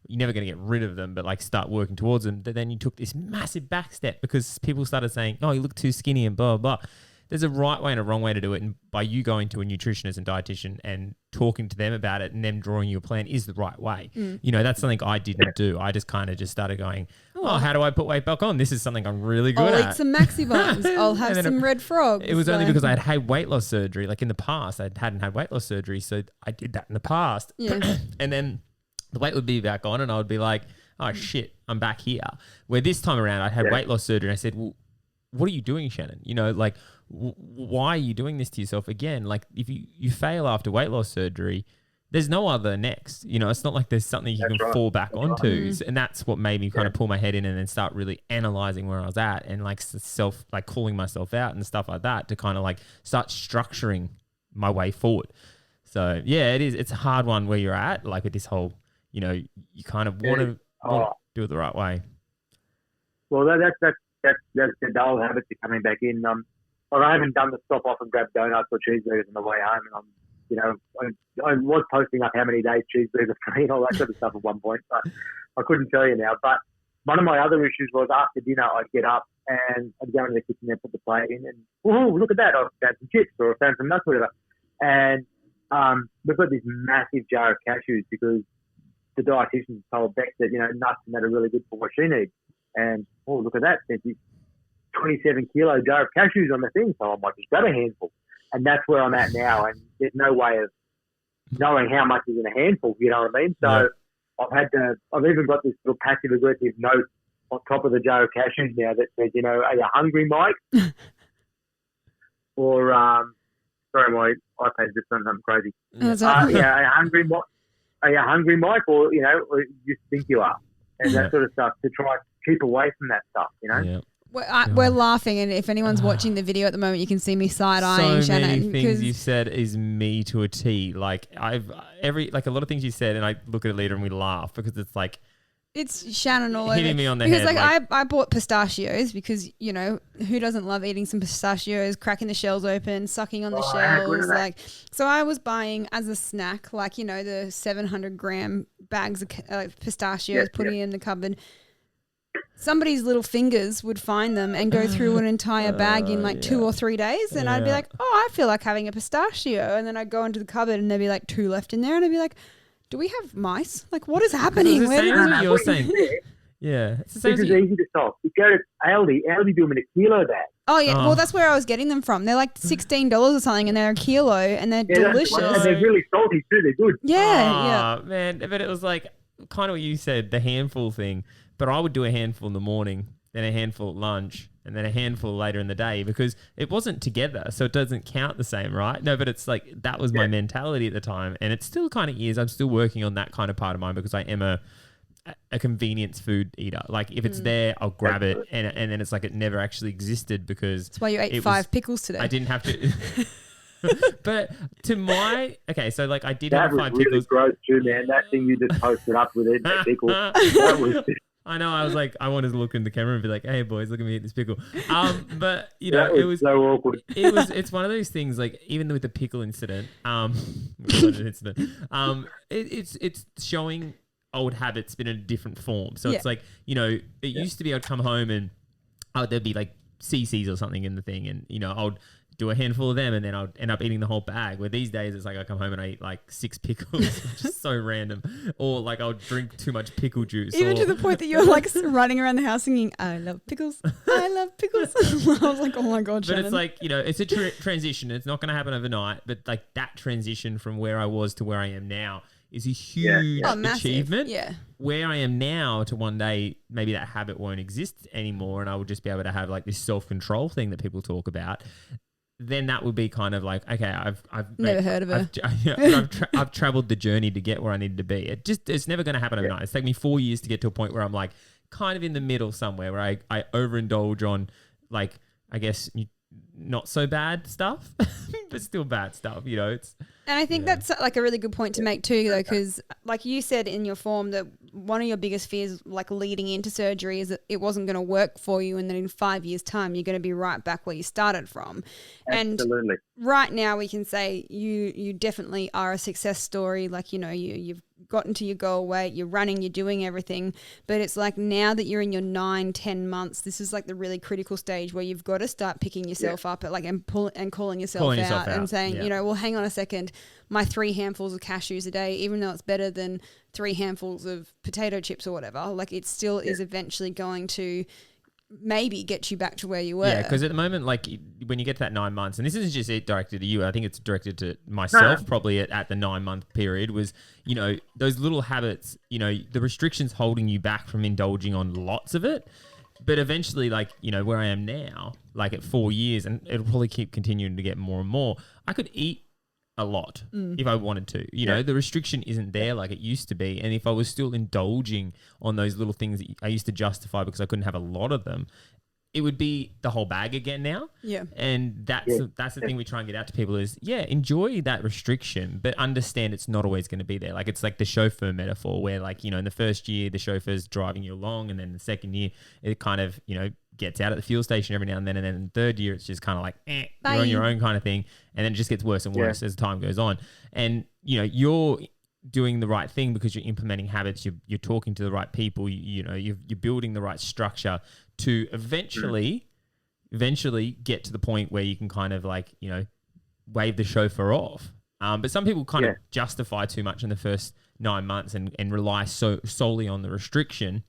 you're never going to get rid of them, but like start working towards them. But then you took this massive back step because people started saying, oh, you look too skinny and blah, blah, blah. There's a right way and a wrong way to do it. And by you going to a nutritionist and dietitian and talking to them about it and them drawing you a plan is the right way. You know, that's something I didn't do. I just kind of just started going, oh, how do I put weight back on? This is something I'm really good at. I'll eat some Maxi Buns. I'll have some Red Frogs. It was only because I had had weight loss surgery. Like in the past, I hadn't had weight loss surgery. So I did that in the past. Yeah. And then the weight would be back on and I would be like, oh shit, I'm back here. Where this time around I had weight loss surgery and I said, well, what are you doing, Shannon? You know, like, why are you doing this to yourself again? Like, if you fail after weight loss surgery, there's no other next. You know, it's not like there's something you can fall back onto. And that's what made me kind of pull my head in and then start really analyzing where I was at and like calling myself out and stuff like that to kind of like start structuring my way forward. So yeah, it's a hard one where you're at, like with this whole, you know, you kind of want to do it the right way. Well, that's the dull habits are coming back in. I haven't done the stop off and grab donuts or cheeseburgers on the way home, and I was posting up how many days cheeseburgers are free and all that sort of stuff at one point, but I couldn't tell you now. But one of my other issues was after dinner I'd get up and I'd go into the kitchen and put the plate in, and look at that, I've found some chips or I found some nuts, whatever. And we've got this massive jar of cashews because the dietitian told Beck that, you know, nuts and that are really good for what she needs. And, look at that. There's this 27 kilo jar of cashews on the thing. So I might just grab a handful. And that's where I'm at now. And there's no way of knowing how much is in a handful, you know what I mean? So I've even got this little passive aggressive note on top of the jar of cashews now that says, you know, are you hungry, Mike? Or, sorry, my iPad's just done something crazy. Are you hungry, Mike? Or, you know, or you think you are. And that sort of stuff to try and keep away from that stuff, you know? Yeah. We're laughing, and if anyone's watching the video at the moment, you can see me side-eyeing Shannon. So many things you've said is me to a T. Like, a lot of things you said, and I look at it later and we laugh because it's like... It's Shannon all over. Hitting me on the head. Because I bought pistachios because, you know, who doesn't love eating some pistachios, cracking the shells open, sucking on the shells. Like, so I was buying as a snack, like, you know, the 700-gram bags of pistachios, putting it in the cupboard. Somebody's little fingers would find them and go through an entire bag in like 2 or 3 days. And I'd be like, I feel like having a pistachio. And then I'd go into the cupboard and there'd be like 2 left in there. And I'd be like, do we have mice? Like, what is happening? It's the same as what you're saying. Yeah. It's the same this is easy to solve. You go to Aldi do them in a kilo bag. Oh, yeah. Well, that's where I was getting them from. They're like $16 or something, and they're a kilo, and they're delicious. And they're really salty too. They're good. Yeah, man. But it was like kind of what you said, the handful thing. But I would do a handful in the morning, then a handful at lunch, and then a handful later in the day because it wasn't together, so it doesn't count the same, right? No, but it's like that was my mentality at the time, and it still kind of is. I'm still working on that kind of part of mine because I am a convenience food eater. Like if it's there, I'll grab it, and then it's like it never actually existed because that's why you ate 5 pickles today. I didn't have to. But to my so like I did have 5 pickles. That was really gross too, man. That thing you just posted up with it, that pickle. That was. I know. I was like, I wanted to look in the camera and be like, "Hey, boys, look at me eat this pickle." But you know, it was so awkward. It's one of those things. Like even with the pickle incident, it's showing old habits but in a different form. So it's like, you know, it used to be I'd come home and there'd be like CCs or something in the thing, and you know, I'd do a handful of them and then I'll end up eating the whole bag. Where these days it's like I come home and I eat like 6 pickles, which is so random. Or like I'll drink too much pickle juice. Even to the point that you're like running around the house singing, I love pickles, I love pickles. I was like, oh my God, Shannon. But it's like, you know, it's a transition. It's not going to happen overnight. But like that transition from where I was to where I am now is a huge achievement. Yeah. Where I am now to one day, maybe that habit won't exist anymore and I will just be able to have like this self-control thing that people talk about. Then that would be kind of like, okay, I've never heard of it. I've traveled the journey to get where I needed to be. It's never going to happen overnight. It's taken me 4 years to get to a point where I'm like kind of in the middle somewhere where I overindulge on like, I guess, not so bad stuff, but still bad stuff, you know. And I think that's like a really good point to make too, though, because like you said in your form that one of your biggest fears, like leading into surgery, is that it wasn't going to work for you, and then in 5 years' time you're going to be right back where you started from. Absolutely. And right now we can say you definitely are a success story. Like, you know, you've gotten to your goal weight, you're running, you're doing everything, but it's like now that you're in your 9-10 months, this is like the really critical stage where you've got to start picking yourself up at like and calling yourself out and saying, you know, well, hang on a second, my 3 handfuls of cashews a day, even though it's better than 3 handfuls of potato chips or whatever, like it still is eventually going to maybe get you back to where you were. Yeah, because at the moment, like when you get to that 9 months, and this isn't just directed to you, I think it's directed to myself probably at the 9 month period was, you know, those little habits, you know, the restrictions holding you back from indulging on lots of it. But eventually, like, you know, where I am now, like at 4 years, and it'll probably keep continuing to get more and more, I could eat a lot if I wanted to. You know, the restriction isn't there like it used to be. And if I was still indulging on those little things that I used to justify because I couldn't have a lot of them, it would be the whole bag again now. Yeah. And that's the thing we try and get out to people is, enjoy that restriction, but understand it's not always going to be there. Like it's like the chauffeur metaphor where like, you know, in the first year, the chauffeur's driving you along, and then the second year, it kind of, you know, gets out at the fuel station every now and then in the third year, it's just kind of like, you're on your own kind of thing. And then it just gets worse and worse as time goes on. And, you know, you're doing the right thing because you're implementing habits, you're talking to the right people, you know, you're building the right structure to eventually get to the point where you can kind of like, you know, wave the chauffeur off. But some people kind of justify too much in the first 9 months and rely solely on the restriction.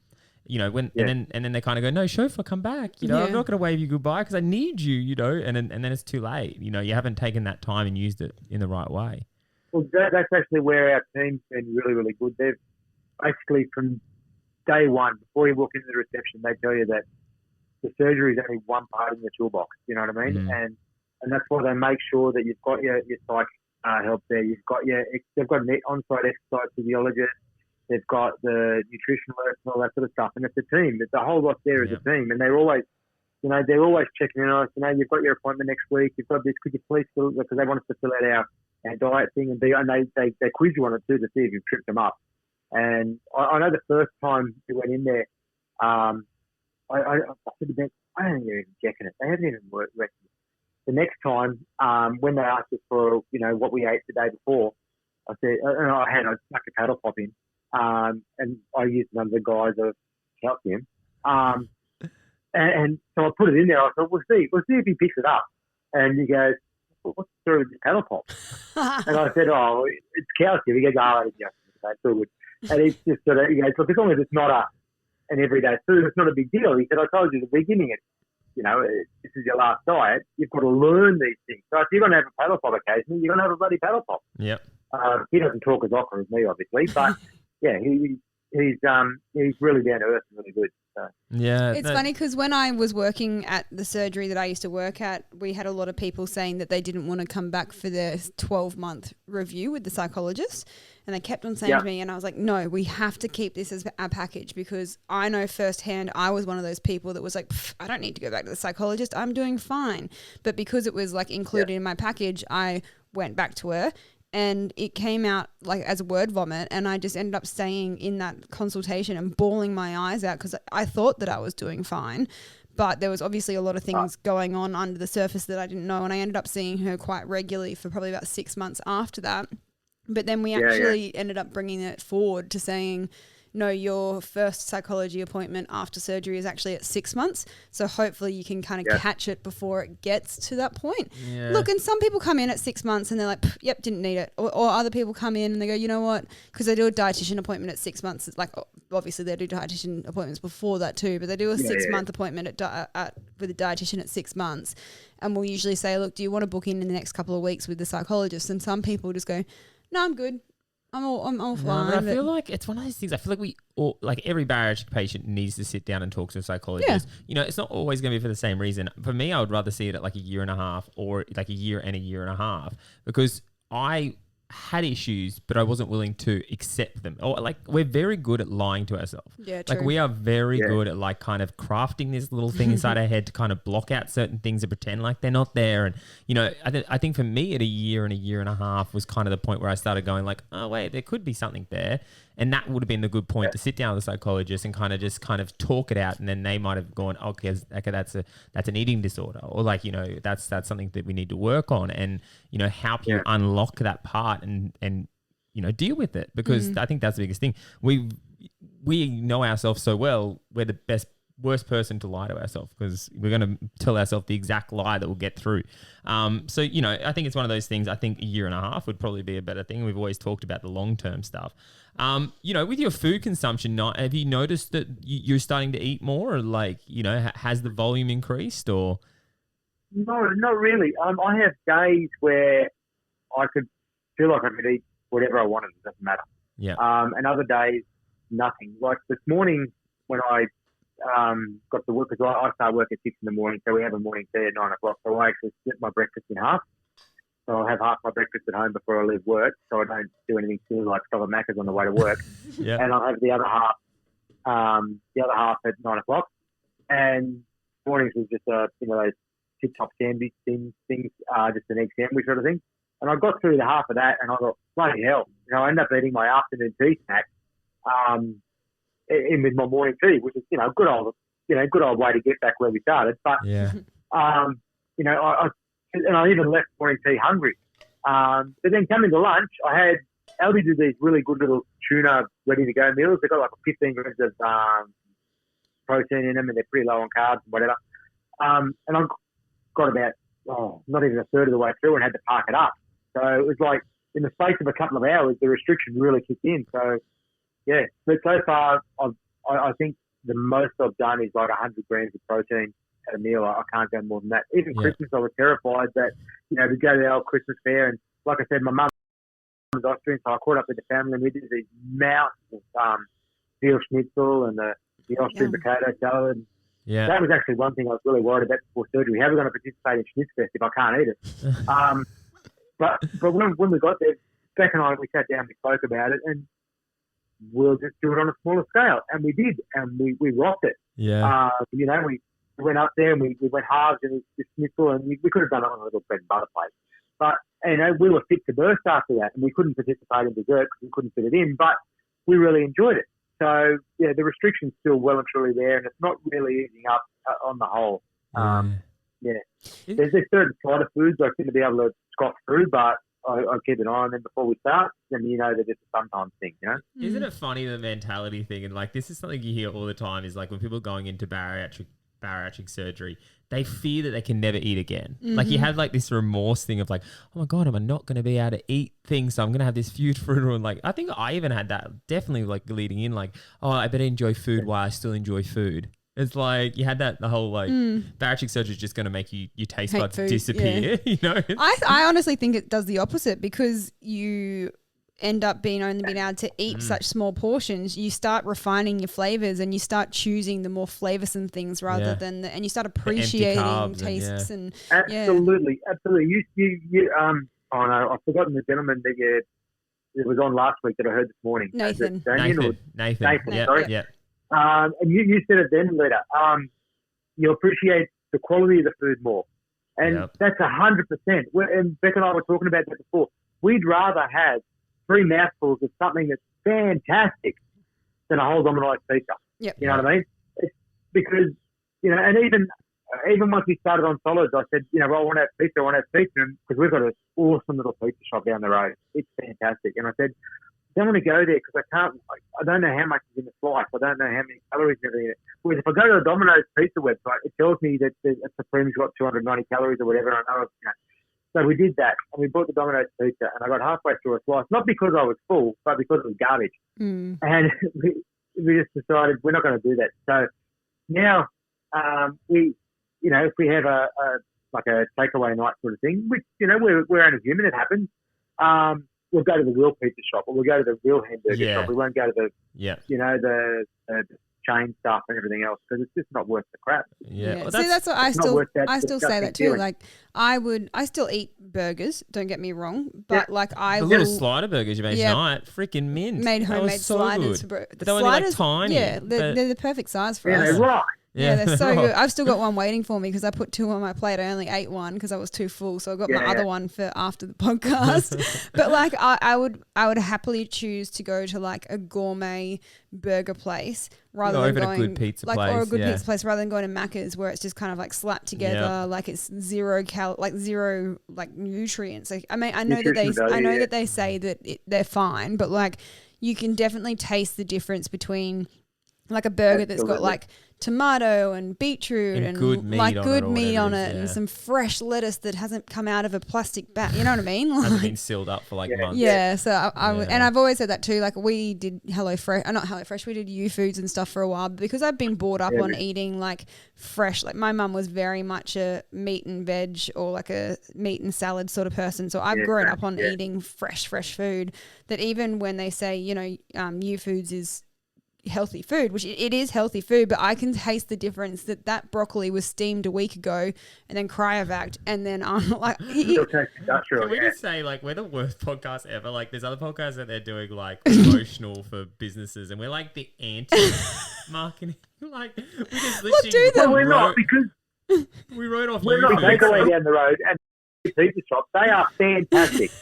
You know, and then they kind of go, no, chauffeur, come back. You know, I'm not going to wave you goodbye because I need you, you know, and then it's too late. You know, you haven't taken that time and used it in the right way. Well, that's actually where our team's been really, really good. They've basically from day one, before you walk into the reception, they tell you that the surgery is only one part in the toolbox. You know what I mean? And that's why they make sure that you've got your psych help there. They've got an on-site exercise physiologist. They've got the nutritionalist and all that sort of stuff. And it's a team. There's a whole lot there as a team. And they're always, you know, checking in on us. You know, you've got your appointment next week. You've got this. Could you please fill it? Because they want us to fill out our diet thing and they quiz you on it too to see if you've tripped them up. And I know the first time we went in there, I said to them, I don't think they're even checking it. They haven't even worked. The next time, when they asked us for, you know, what we ate the day before, I said, I stuck a paddle pop in. And I used one of the guys of calcium. And so I put it in there. I thought, we'll see if he picks it up. And he goes, well, what's the story with the paddle pop? And I said, oh, it's calcium. He goes, it's all good. And it's just sort of, you know, look, as long as it's not an everyday food, it's not a big deal. He said, I told you at the beginning, you know, this is your last diet. You've got to learn these things. So if you're going to have a paddle pop occasionally, you're going to have a bloody paddle pop. Yep. He doesn't talk as often as me, obviously, but yeah, he's really down to earth and really good. So. Yeah, it's funny because when I was working at the surgery that I used to work at, we had a lot of people saying that they didn't want to come back for their 12-month review with the psychologist, and they kept on saying to me, and I was like, no, we have to keep this as our package, because I know firsthand I was one of those people that was like, I don't need to go back to the psychologist, I'm doing fine. But because it was like included in my package, I went back to her. And it came out like as a word vomit, and I just ended up staying in that consultation and bawling my eyes out because I thought that I was doing fine, but there was obviously a lot of things going on under the surface that I didn't know, and I ended up seeing her quite regularly for probably about 6 months after that. But then we actually ended up bringing it forward to saying, no, your first psychology appointment after surgery is actually at 6 months. So hopefully you can kind of catch it before it gets to that point. Yeah. Look, and some people come in at 6 months and they're like, yep, didn't need it. Or other people come in and they go, you know what, because they do a dietitian appointment at 6 months. It's like, obviously they do dietitian appointments before that too, but they do a 6 month appointment with a dietitian at 6 months. And we'll usually say, look, do you want to book in the next couple of weeks with the psychologist? And some people just go, no, I'm good. I'm all fine. But I feel like it's one of those things. I feel like we all, like every bariatric patient needs to sit down and talk to a psychologist. You know, it's not always going to be for the same reason. For me, I would rather see it at like a year and a half or like a year and a half because I had issues, but I wasn't willing to accept them. Or like we're very good at lying to ourselves. Yeah, true. Like we are very good at like kind of crafting this little thing inside our head to kind of block out certain things and pretend like they're not there. And you know, I think for me at a year and a half was kind of the point where I started going like, oh wait, there could be something there. And that would have been the good point to sit down with a psychologist and kind of talk it out. And then they might have gone, okay, that's an eating disorder, or like, you know, that's something that we need to work on and, you know, help you unlock that part and, you know, deal with it. Because I think that's the biggest thing. We know ourselves so well. We're the worst person to lie to ourselves because we're going to tell ourselves the exact lie that will get through. So, you know, I think it's one of those things. I think a year and a half would probably be a better thing. We've always talked about the long-term stuff. You know, with your food consumption, have you noticed that you're starting to eat more, or like, you know, has the volume increased or? No, not really. I have days where I could feel like I could eat whatever I wanted. It doesn't matter. Yeah. And other days, nothing. Like this morning when I got to work, because I start work at 6 a.m, so we have a morning tea at 9 o'clock. So I actually split my breakfast in half. So I'll have half my breakfast at home before I leave work, so I don't do anything silly like stop at Macca's on the way to work. And I'll have the other half at 9 o'clock. And mornings was just those tip-top sandwich things, just an egg sandwich sort of thing. And I got through the half of that, and I thought, bloody hell, you know, I ended up eating my afternoon tea snack in with my morning tea, which is, you know, good old way to get back where we started. But you know, I even left morning tea hungry. But then coming to lunch, I had Aldi do these really good little tuna ready to go meals. They've got like 15 grams of protein in them, and they're pretty low on carbs and whatever. And I got about not even a third of the way through and had to park it up. So it was like in the space of a couple of hours, the restriction really kicked in. So yeah, but so far I think the most I've done is like 100 grams of protein at a meal. I can't go more than that. Even Christmas, I was terrified that, you know, we go to the old Christmas fair, and like I said, my mum was Austrian, so I caught up with the family, and we did these mountains of veal schnitzel and the Austrian potato salad. Yeah, that was actually one thing I was really worried about before surgery. How are we going to participate in Schnitzfest if I can't eat it? But when we got there, Beck and I, we sat down, we spoke about it, and we'll just do it on a smaller scale. And we did, and we rocked it. Yeah. You know, we went up there and we went halves and the schnitzel, and we could have done it on a little bread and butter plate. But, you know, we were fit to burst after that, and we couldn't participate in dessert because we couldn't fit it in, but we really enjoyed it. So, yeah, the restriction's still well and truly there, and it's not really easing up on the whole. There's certain side of foods I seem to be able to scot through, but I keep an eye on them before we start, and you know they're just a sometimes thing, you know? Isn't it funny, the mentality thing? And like, this is something you hear all the time, is like when people are going into bariatric surgery, they fear that they can never eat again. Like you have like this remorse thing of like, oh my God, am I not going to be able to eat things? So I'm going to have this food funeral. And like, I think I even had that definitely like leading in, like, oh, I better enjoy food while I still enjoy food. It's like you had that, the whole like bariatric surgery is just going to make your taste buds disappear. You know, I honestly think it does the opposite, because you end up only being able to eat such small portions. You start refining your flavors, and you start choosing the more flavorsome things rather than and you start appreciating tastes and absolutely. You oh no, I've forgotten the gentleman that it was on last week that I heard this morning. Nathan. Sorry. Yeah. And you said it then, Lita. You appreciate the quality of the food more. And that's 100%. And Beck and I were talking about that before. We'd rather have 3 mouthfuls of something that's fantastic than a whole Domino's pizza. Yep. You know what I mean? It's because, you know, and even once we started on solids, I said, you know, well, I want to have pizza, because we've got an awesome little pizza shop down the road. It's fantastic. And I said, don't want to go there because I don't know how much is in the slice. I don't know how many calories and everything in it. Whereas if I go to the Domino's pizza website, it tells me that a Supreme's got 290 calories or whatever. And I know, So we did that, and we bought the Domino's pizza, and I got halfway through a slice, not because I was full, but because it was garbage. Mm. And we just decided we're not going to do that. So now if we have a takeaway night sort of thing, which, we're only human, it happens, we'll go to the real pizza shop, or we'll go to the real hamburger shop. We won't go to the chain stuff and everything else, because it's just not worth the crap. Yeah. Well, that's what I still say that too. Feeling. Like I still eat burgers. Don't get me wrong, but the little slider burgers you made tonight, freaking mint. Made homemade sliders. But they were only tiny. Yeah, they're the perfect size for us. They're right. Yeah, they're so good. I've still got one waiting for me because I put 2 on my plate. I only ate one because I was too full, so I got my other one for after the podcast. But I would happily choose to go to like a gourmet burger place rather than going a good pizza place, or a good pizza place rather than going to Macca's where it's just kind of like slapped together, like it's zero nutrients. Like, I mean, I know that they say that they're fine, but like you can definitely taste the difference between like a burger that's got like tomato and beetroot and good meat on it and some fresh lettuce that hasn't come out of a plastic bag. You know what I mean? Like, hasn't been sealed up for like months. Yeah. So and I've always said that too. Like we did not HelloFresh. We did U-Foods and stuff for a while because I've been brought up on eating like fresh. Like my mum was very much a meat and veg or like a meat and salad sort of person. So I've grown up on eating fresh food. That even when they say U-Foods is healthy food, which it is healthy food, but I can taste the difference that broccoli was steamed a week ago and then cryovac, and then I'm like, can we just say like we're the worst podcast ever? Like there's other podcasts that they're doing like promotional for businesses, and we're like the anti-marketing. Like we just literally we're not, because we wrote off. We're not takeaway down the road and pizza shops. They are fantastic.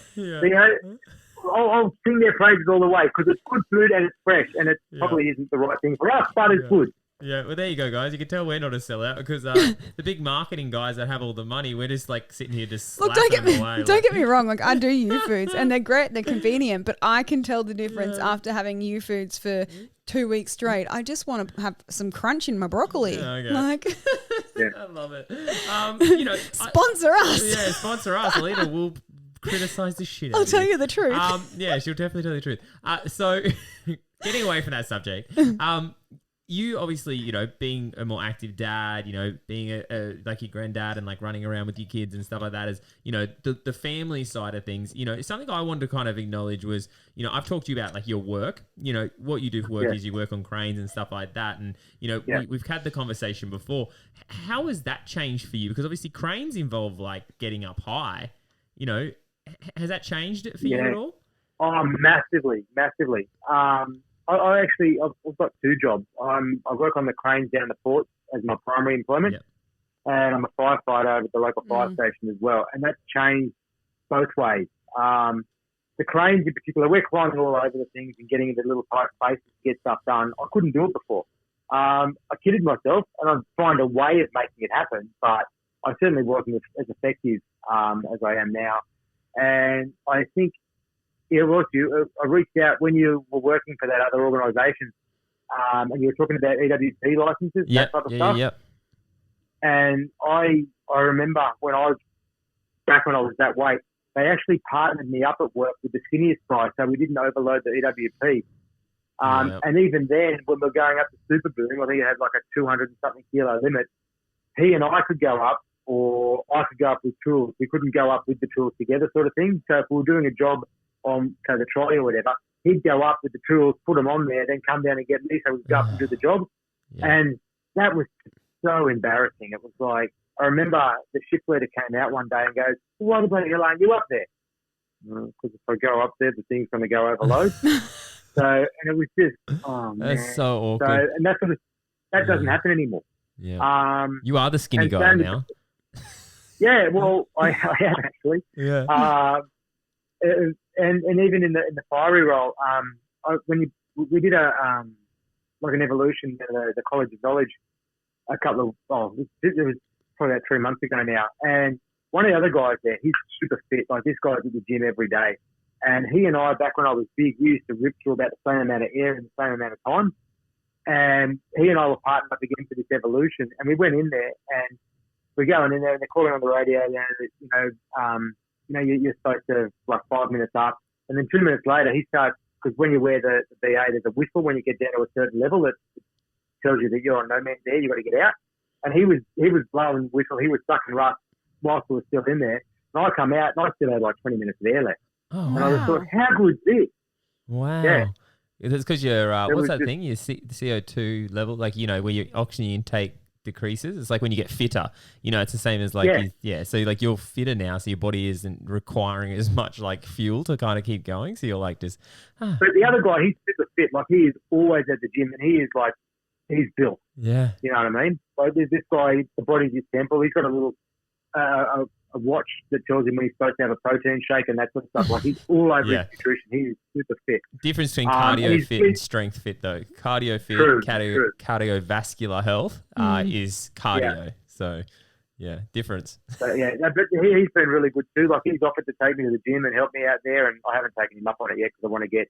I'll sing their praises all the way because it's good food and it's fresh, and it probably isn't the right thing for us, but it's good. Yeah, well, there you go, guys. You can tell we're not a sellout because the big marketing guys that have all the money, we're just like sitting here just slapping them away. Don't get me wrong. Like I do U-Foods and they're great, they're convenient, but I can tell the difference after having U-Foods for 2 weeks straight. I just want to have some crunch in my broccoli. Yeah, okay. Like, I love it. Sponsor us. Yeah, sponsor us. Alita will criticize the shit out I'll tell you the truth. Yeah, she'll definitely tell you the truth. So getting away from that subject, you obviously, being a more active dad, being a like your granddad and like running around with your kids and stuff like that is, the family side of things, something I wanted to kind of acknowledge was, I've talked to you about like your work, what you do for work is you work on cranes and stuff like that. And, we've had the conversation before. How has that changed for you? Because obviously cranes involve like getting up high, has that changed it for you at all? Oh, massively. I've got 2 jobs. I work on the cranes down the port as my primary employment, and I'm a firefighter over at the local fire station as well. And that's changed both ways. The cranes in particular, we're climbing all over the things and getting into little tight spaces to get stuff done. I couldn't do it before. I kidded myself, and I'd find a way of making it happen, but I certainly wasn't as effective as I am now. And I think I reached out when you were working for that other organisation, and you were talking about EWP licenses, that type of stuff. Yeah. And I remember when I was that weight, they actually partnered me up at work with the skinniest guy, so we didn't overload the EWP. And even then, when we're going up to Super Boom, I think it had like a 200 and something kilo limit. He and I could go up, or I could go up with tools. We couldn't go up with the tools together, sort of thing. So if we were doing a job on the trolley or whatever, he'd go up with the tools, put them on there, then come down and get me, so we'd go up and do the job. And that was so embarrassing. It was like, I remember the shift leader came out one day and goes, "Why the bloody hell aren't you up there?" Because if I go up there, the thing's going to go overload. And it was just, oh man. That's so awkward. So, and that doesn't happen anymore. Yeah. You are the skinny guy now. Yeah, well, I am actually. Yeah. And even in the fiery role, we did an evolution at the College of Knowledge it was probably about 3 months ago now. And one of the other guys there, he's super fit. Like this guy's at the gym every day, And he and I, back when I was big, we used to rip through about the same amount of air in the same amount of time. And he and I were partnered up again for this evolution. And we went in there and we're going in there and they're calling on the radio, you're supposed to like 5 minutes up. And then 2 minutes later, he starts, because when you wear the BA, there's a whistle when you get down to a certain level that tells you that you're on no man's air, you've got to get out. And he was blowing whistle, he was sucking rust whilst we were still in there. And I come out and I still had like 20 minutes of air left. Oh, wow. And I just thought, how good is this? Wow. Yeah. It's because your, what's that just thing? Your CO2 level, like, you know, where your oxygen intake decreases. It's like when you get fitter, you know, it's the same as like, so like you're fitter now, so your body isn't requiring as much like fuel to kind of keep going. So you're like just, But the other guy, he's super fit. Like he is always at the gym and he is like, he's built. Yeah. You know what I mean? Like there's this guy, the body's his temple. He's got a little, a watch that tells him when he's supposed to have a protein shake and that sort of stuff. Like he's all over his nutrition. He is super fit. Difference between cardio fit and strength fit though. Cardio fit, cardiovascular health is cardio. Yeah. So yeah, difference. But yeah, but he's been really good too. Like he's offered to take me to the gym and help me out there, and I haven't taken him up on it yet because I want to get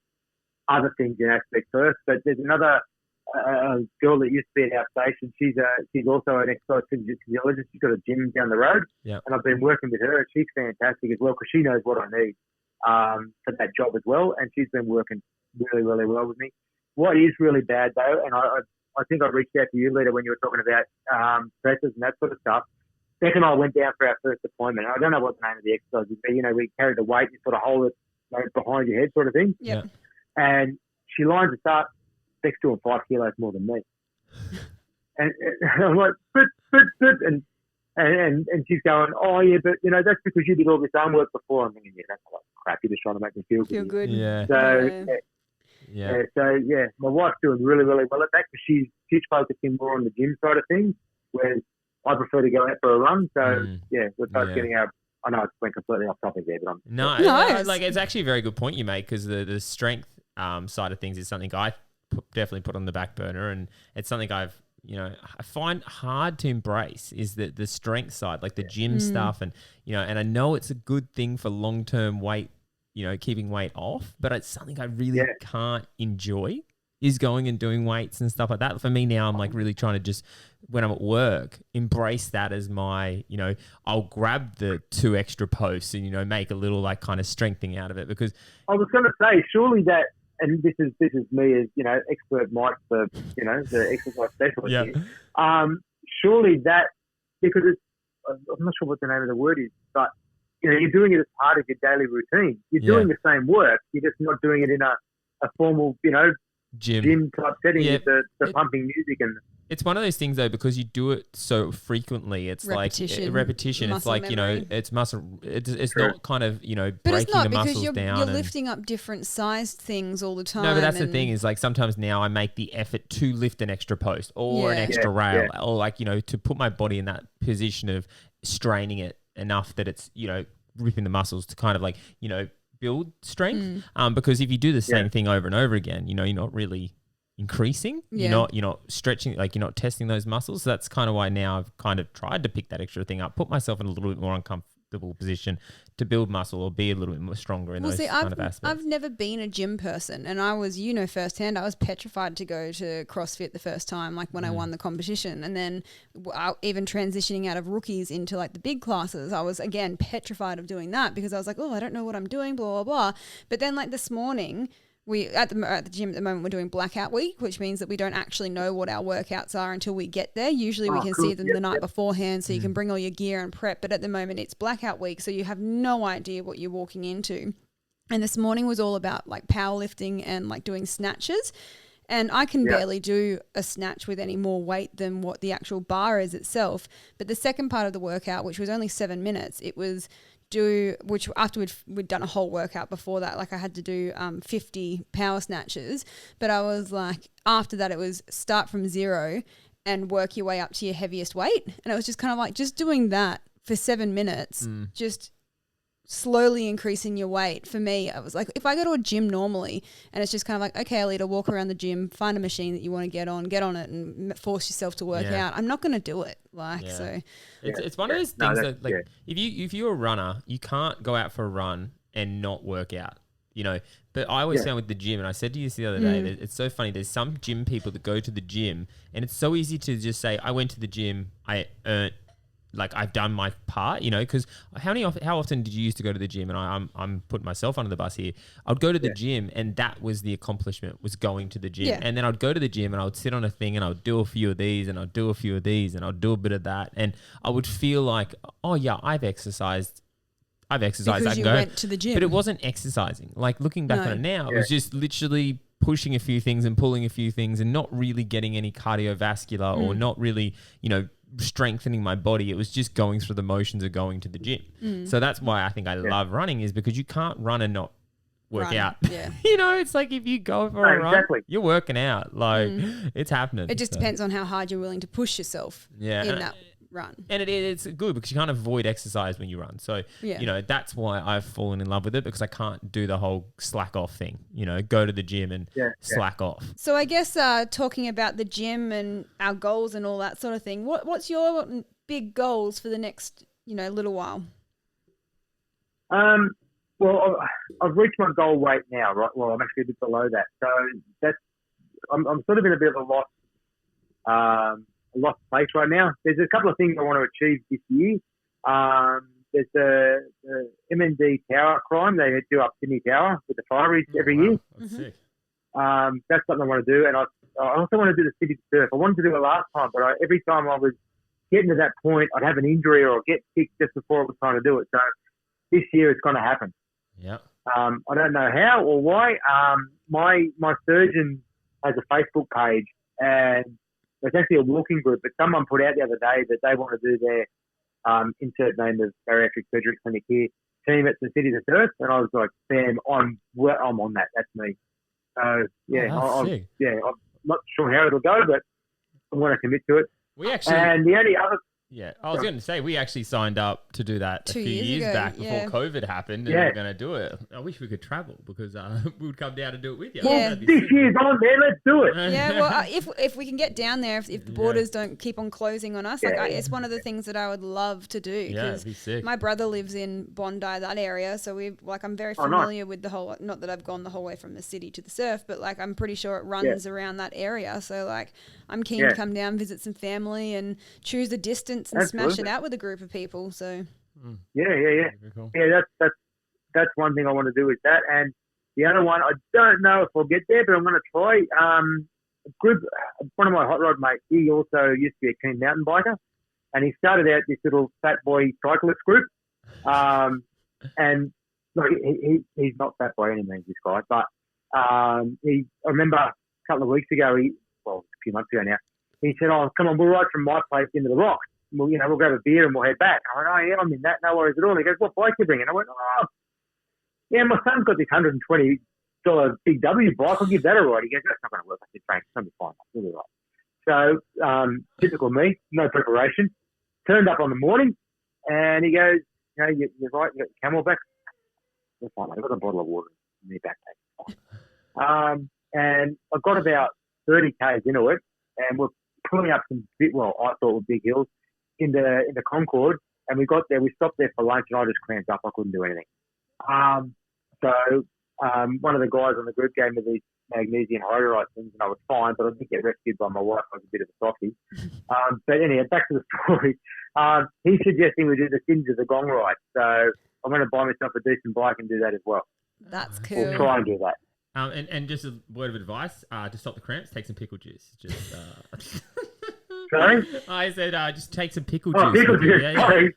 other things in aspect first. But there's another girl that used to be at our station. She's also an exercise physiologist. She's got a gym down the road, and I've been working with her. She's fantastic as well because she knows what I need for that job as well, and she's been working really, really well with me. What is really bad though, and I think I reached out to you later when you were talking about stresses and that sort of stuff. Beck and I went down for our first appointment. I don't know what the name of the exercise is, but you know, we carry the weight, you sort of hold it behind your head, sort of thing. Yeah. And she lines us up. Beck's doing 5 kilos more than me. And I'm like, and she's going, oh yeah, but you know, that's because you did all this arm work before. I'm thinking, yeah, that's like crap. You're just trying to make me feel good. Yeah. So my wife's doing really, really well at that because she's focusing more on the gym side of things, whereas I prefer to go out for a run. So we're both getting our. I know it's went completely off topic there, but I'm no, like it's actually a very good point you make because the strength side of things is something I definitely put on the back burner, and it's something I find hard to embrace is the strength side, like the gym stuff, and and I know it's a good thing for long term weight, keeping weight off, but it's something I really can't enjoy. Is going and doing weights and stuff like that. For me now, I'm like really trying to just, when I'm at work, embrace that as my, I'll grab the 2 extra posts and, make a little like kind of strengthening out of it because. I was going to say, surely that, and this is me as, expert Mike, the exercise specialist here. Surely that, because it's, I'm not sure what the name of the word is, but, you're doing it as part of your daily routine. You're doing the same work. You're just not doing it in a formal, gym type setting with the pumping music. And it's one of those things though, because you do it so frequently, it's repetition. It's like memory. It's muscle. It's not kind of but breaking it's not the muscles because you're down. You're lifting up different sized things all the time. No, but that's the thing is like sometimes now I make the effort to lift an extra post or an extra rail or like to put my body in that position of straining it enough that it's ripping the muscles to kind of like build strength, because if you do the same thing over and over again, you're not really increasing. You're not stretching, like you're not testing those muscles. So that's kind of why now I've kind of tried to pick that extra thing up, put myself in a little bit more uncomfortable position to build muscle or be a little bit more stronger in those kind of aspects. I've never been a gym person, and I was, firsthand, I was petrified to go to CrossFit the first time, like when I won the competition, and then even transitioning out of rookies into like the big classes, I was again petrified of doing that because I was like, oh, I don't know what I'm doing, blah blah blah. But then like this morning, we at the gym at the moment we're doing blackout week, which means that we don't actually know what our workouts are until we get there. Usually we can see them the night beforehand, so you can bring all your gear and prep. But at the moment it's blackout week, so you have no idea what you're walking into. And this morning was all about like powerlifting and like doing snatches. And I can barely do a snatch with any more weight than what the actual bar is itself. But the second part of the workout, which was only 7 minutes, it was which after we'd done a whole workout before that, like I had to do 50 power snatches, but I was like, after that it was start from 0 and work your way up to your heaviest weight. And it was just kind of like just doing that for 7 minutes, just slowly increasing your weight. For me, I was like, if I go to a gym normally and it's just kind of like, okay, Alita, walk around the gym, find a machine that you want to get on it and force yourself to work out. I'm not going to do it. So it's one of those things that like if you're a runner, you can't go out for a run and not work out. But I always found with the gym, and I said to you this the other day, that it's so funny. There's some gym people that go to the gym, and it's so easy to just say, I went to the gym, I earned, like I've done my part, because how often did you used to go to the gym? And I'm putting myself under the bus here. I'd go to the gym, and that was the accomplishment, was going to the gym. Yeah. And then I'd go to the gym, and I would sit on a thing, and I would do a few of these, and I'd do a few of these, and I'd do a bit of that, and I would feel like, oh yeah, I've exercised. Because I can you go. went to the gym. But it wasn't exercising. Like looking back on it now, it was just literally pushing a few things and pulling a few things and not really getting any cardiovascular or not really, strengthening my body. It was just going through the motions of going to the gym. So that's why I think I love running, is because you can't run and not work out. Yeah. It's like if you go for a run, you're working out. Like it's happening. It just depends on how hard you're willing to push yourself in that run. And it's good because you can't avoid exercise when you run. So, that's why I've fallen in love with it, because I can't do the whole slack off thing, go to the gym and slack off. So I guess talking about the gym and our goals and all that sort of thing, what's your big goals for the next, little while? Well, I've reached my goal weight now, right? Well, I'm actually a bit below that. So I'm sort of in a bit of a lost place right now. There's a couple of things I want to achieve this year. There's the MND Tower climb. They do up Sydney Tower with the fireys every year. That's sick. That's something I want to do. And I also want to do the City Surf. I wanted to do it last time, but every time I was getting to that point, I'd have an injury or get sick just before I was trying to do it. So this year it's going to happen. Yeah. I don't know how or why. My surgeon has a Facebook page, and it's actually a walking group, but someone put out the other day that they want to do their insert name of bariatric surgery clinic here team at the City to Surf, and I was like, "Sam, I'm on that. That's me." So yeah, I'm not sure how it'll go, but I want to commit to it. And the only other. Yeah, I was going to say, we actually signed up to do that a few years back before COVID happened, and we we're going to do it. I wish we could travel, because we would come down and do it with you. Yeah. This year's on there, let's do it. Yeah, well, if we can get down there, if the borders don't keep on closing on us, it's one of the things that I would love to do. Yeah, it'd be sick. My brother lives in Bondi, that area, so I'm very familiar with the whole, not that I've gone the whole way from the city to the surf, but I'm pretty sure it runs around that area, so I'm keen to come down, visit some family, and choose a distance and smash it out with a group of people. So yeah. Cool. Yeah, that's one thing I want to do with that. And the other one, I don't know if I'll get there, but I'm going to try. One of my hot rod mates, he also used to be a keen mountain biker, and he started out this little fat boy cyclist group. And look, he's not fat by any means, this guy, but I remember a couple of weeks ago, a few months ago now, he said, "Oh, come on, we'll ride from my place into the rocks. We'll grab a beer and we'll head back." I went, "Oh yeah, I'm in that, no worries at all." And he goes, "What bike you bringing?" I went, "Oh, yeah, my son's got this $120 big W bike. I'll give that a ride." He goes, "That's not going to work." I said, "Frank, it's going to be fine. It's really right." So, typical me, no preparation. Turned up on the morning, and he goes, "You're right, you got your Camelback." That's fine, mate. I've got a bottle of water in my backpack. And I got about 30 k's into it, and we're pulling up some I thought were big hills in the Concord, and we got there. We stopped there for lunch, and I just cramped up. I couldn't do anything. So one of the guys on the group gave me these magnesium hydrolite things, and I was fine, but I did get rescued by my wife. I was a bit of a softie. But anyway, back to the story. He's suggesting we do the Sins of the Gong ride. So I'm going to buy myself a decent bike and do that as well. That's cool. We'll try and do that. And just a word of advice, to stop the cramps, take some pickle juice. Sorry? I said just take some pickle juice. Pickle juice,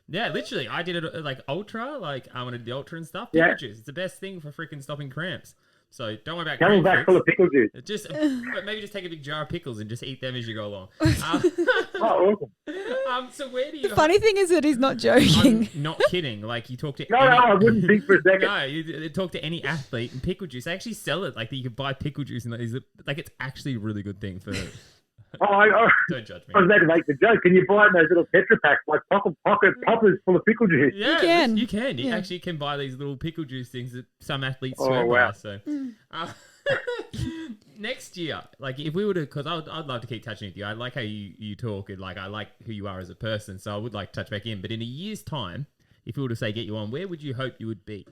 yeah, literally. I did it ultra, I wanted the ultra and stuff. Pickle juice. It's the best thing for freaking stopping cramps. So don't worry about cramps. Camelback full of pickle juice. But maybe just take a big jar of pickles and just eat them as you go along. Awesome. So where do you... The funny thing is that he's not joking. I'm not kidding. You talk to... No, I wouldn't think for a second. No, you talk to any athlete, and pickle juice, they actually sell it. You can buy pickle juice, and it's actually a really good thing for... Don't judge me. I was about to make the joke. Can you buy those little Tetra Packs, pocket poppers full of pickle juice? Yeah, you can. You actually can buy these little pickle juice things that some athletes swear by. So, next year, if we were to, because I'd love to keep touching with you. I like how you talk, and I like who you are as a person. So I would like to touch back in. But in a year's time, if we were to say get you on, where would you hope you would be?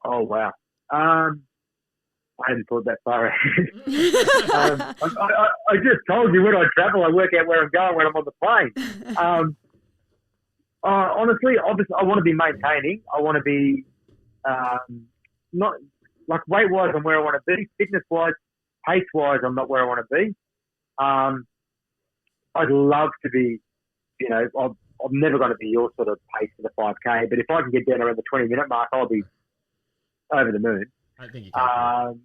Oh, wow. I hadn't thought that far ahead. I just told you when I travel, I work out where I'm going when I'm on the plane. Honestly, obviously, I want to be maintaining. I want to be not like weight-wise, I'm where I want to be. Fitness-wise, pace-wise, I'm not where I want to be. I'd love to be, I'm never going to be your sort of pace for the 5K, but if I can get down around the 20-minute mark, I'll be over the moon. I think you're capable.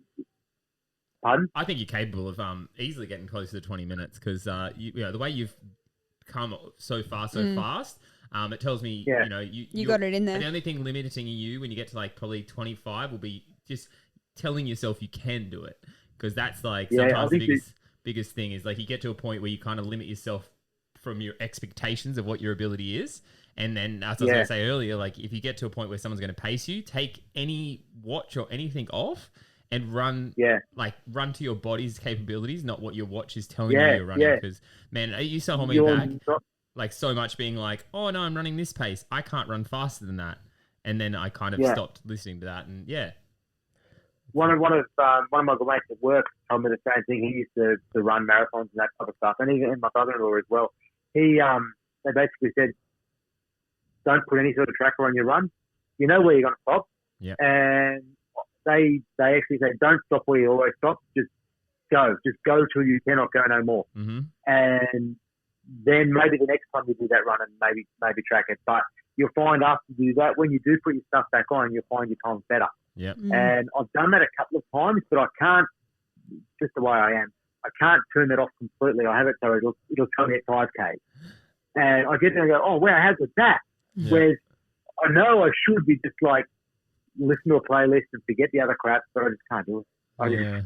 Pardon? I think you're capable of easily getting close to 20 minutes because the way you've come so far so fast, it tells me you got it in there. The only thing limiting you when you get to like probably 25 will be just telling yourself you can do it, because that's like sometimes the biggest thing is like you get to a point where you kind of limit yourself from your expectations of what your ability is. And then, as I was going to say earlier, like if you get to a point where someone's going to pace you, take any watch or anything off and run to your body's capabilities, not what your watch is telling you you're running. Because, man, you used to hold me back like so much being like, oh, no, I'm running this pace. I can't run faster than that. And then I kind of stopped listening to that. And, One of my good mates at work told me the same thing. He used to run marathons and that type of stuff. And even my brother-in-law as well. They basically said, don't put any sort of tracker on your run. You know where you're going to stop. Yeah. And they actually say, don't stop where you always stop. Just go. Just go till you cannot go no more. Mm-hmm. And then maybe the next time you do that run and maybe track it. But you'll find after you do that, when you do put your stuff back on, you'll find your time's better. Yeah. And I've done that a couple of times, but I can't, just the way I am, I can't turn that off completely. I have it so it'll tell me at 5K. And I get there and go, oh, wow, how good that? Yeah. Whereas I know I should be just like listen to a playlist and forget the other crap, but I just can't do it.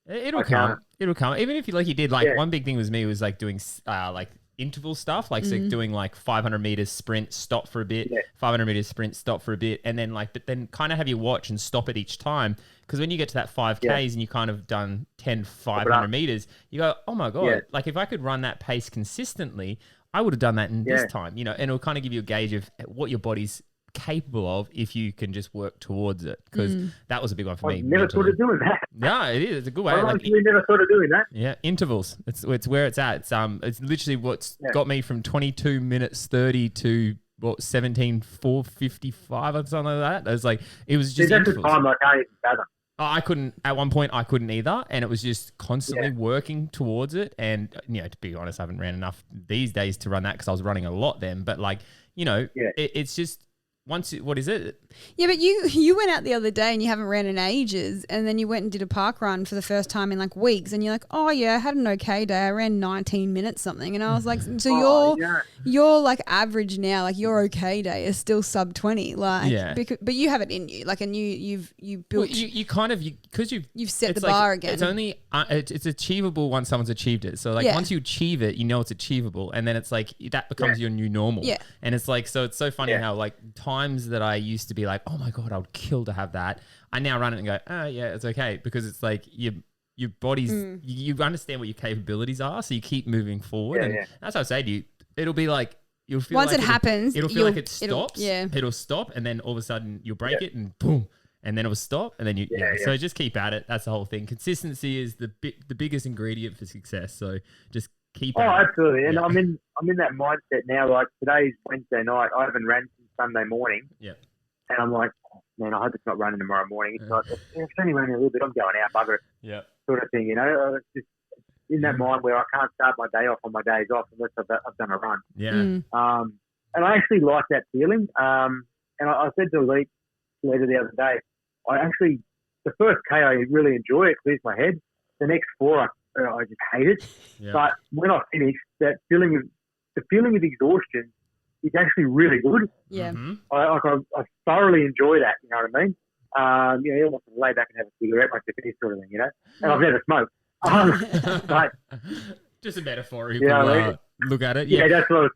It'll come. It'll come. Even if you did one big thing was me was like doing like interval stuff, like so doing like 500 meters sprint, stop for a bit, 500 meters sprint, stop for a bit, and then but then kind of have your watch and stop it each time, because when you get to that 5Ks and you kind of done 10 500 meters, you go, oh my god, like if I could run that pace consistently, I would have done that in this time, and it'll kind of give you a gauge of what your body's capable of if you can just work towards it, because that was a big one for me. Never thought of doing that. No, it is. It's a good way. I actually never thought of doing that. Yeah, intervals. It's where it's at. It's literally what's got me from 22 minutes 30 to 17:4:55 or something like that. It was just that's intervals. the time I can't even fathom. I couldn't, at one point I couldn't either, and it was just constantly working towards it. And to be honest, I haven't ran enough these days to run that, because I was running a lot then. But it's just what is it? Yeah, but you went out the other day and you haven't ran in ages, and then you went and did a park run for the first time in like weeks, and you're like, oh yeah, I had an okay day. I ran 19 minutes something, and I was like, so you're like average now, like your okay day is still sub 20, but you have it in you, like, and you've built. Well, you kind of because you've set the bar again. It's only it's achievable once someone's achieved it. So once you achieve it, you know it's achievable, and then it's like that becomes your new normal. Yeah, and it's like it's so funny how like times that I used to be like, oh my god, I would kill to have that. I now run it and go, oh yeah, it's okay, because it's like your body's you understand what your capabilities are, so you keep moving forward. And that's what I say to you. It'll be like you'll feel once like it happens, it'll feel like it stops. It'll stop, and then all of a sudden you'll break it, and boom, and then it will stop, and then So just keep at it. That's the whole thing. Consistency is the biggest ingredient for success. So just keep. Oh, absolutely. And I'm in that mindset now. Like today's Wednesday night. I haven't ran since Sunday morning. Yeah. And I'm like, oh, man, I hope it's not raining tomorrow morning. It's like, it's only raining a little bit. I'm going out, bugger it. Yeah. Sort of thing, It's just in that mind where I can't start my day off on my days off unless I've done a run. Yeah. And I actually like that feeling. And I said to Lee later the other day, the first K I really enjoy. It clears my head. The next 4 I just hate it. Yeah. But when I finish, the feeling of exhaustion is actually really good. Yeah. Mm-hmm. I thoroughly enjoy that, you know what I mean? You almost lay back and have a cigarette once you finish, sort of thing, And I've never smoked. But, just a metaphor. Look at it. Yeah, that was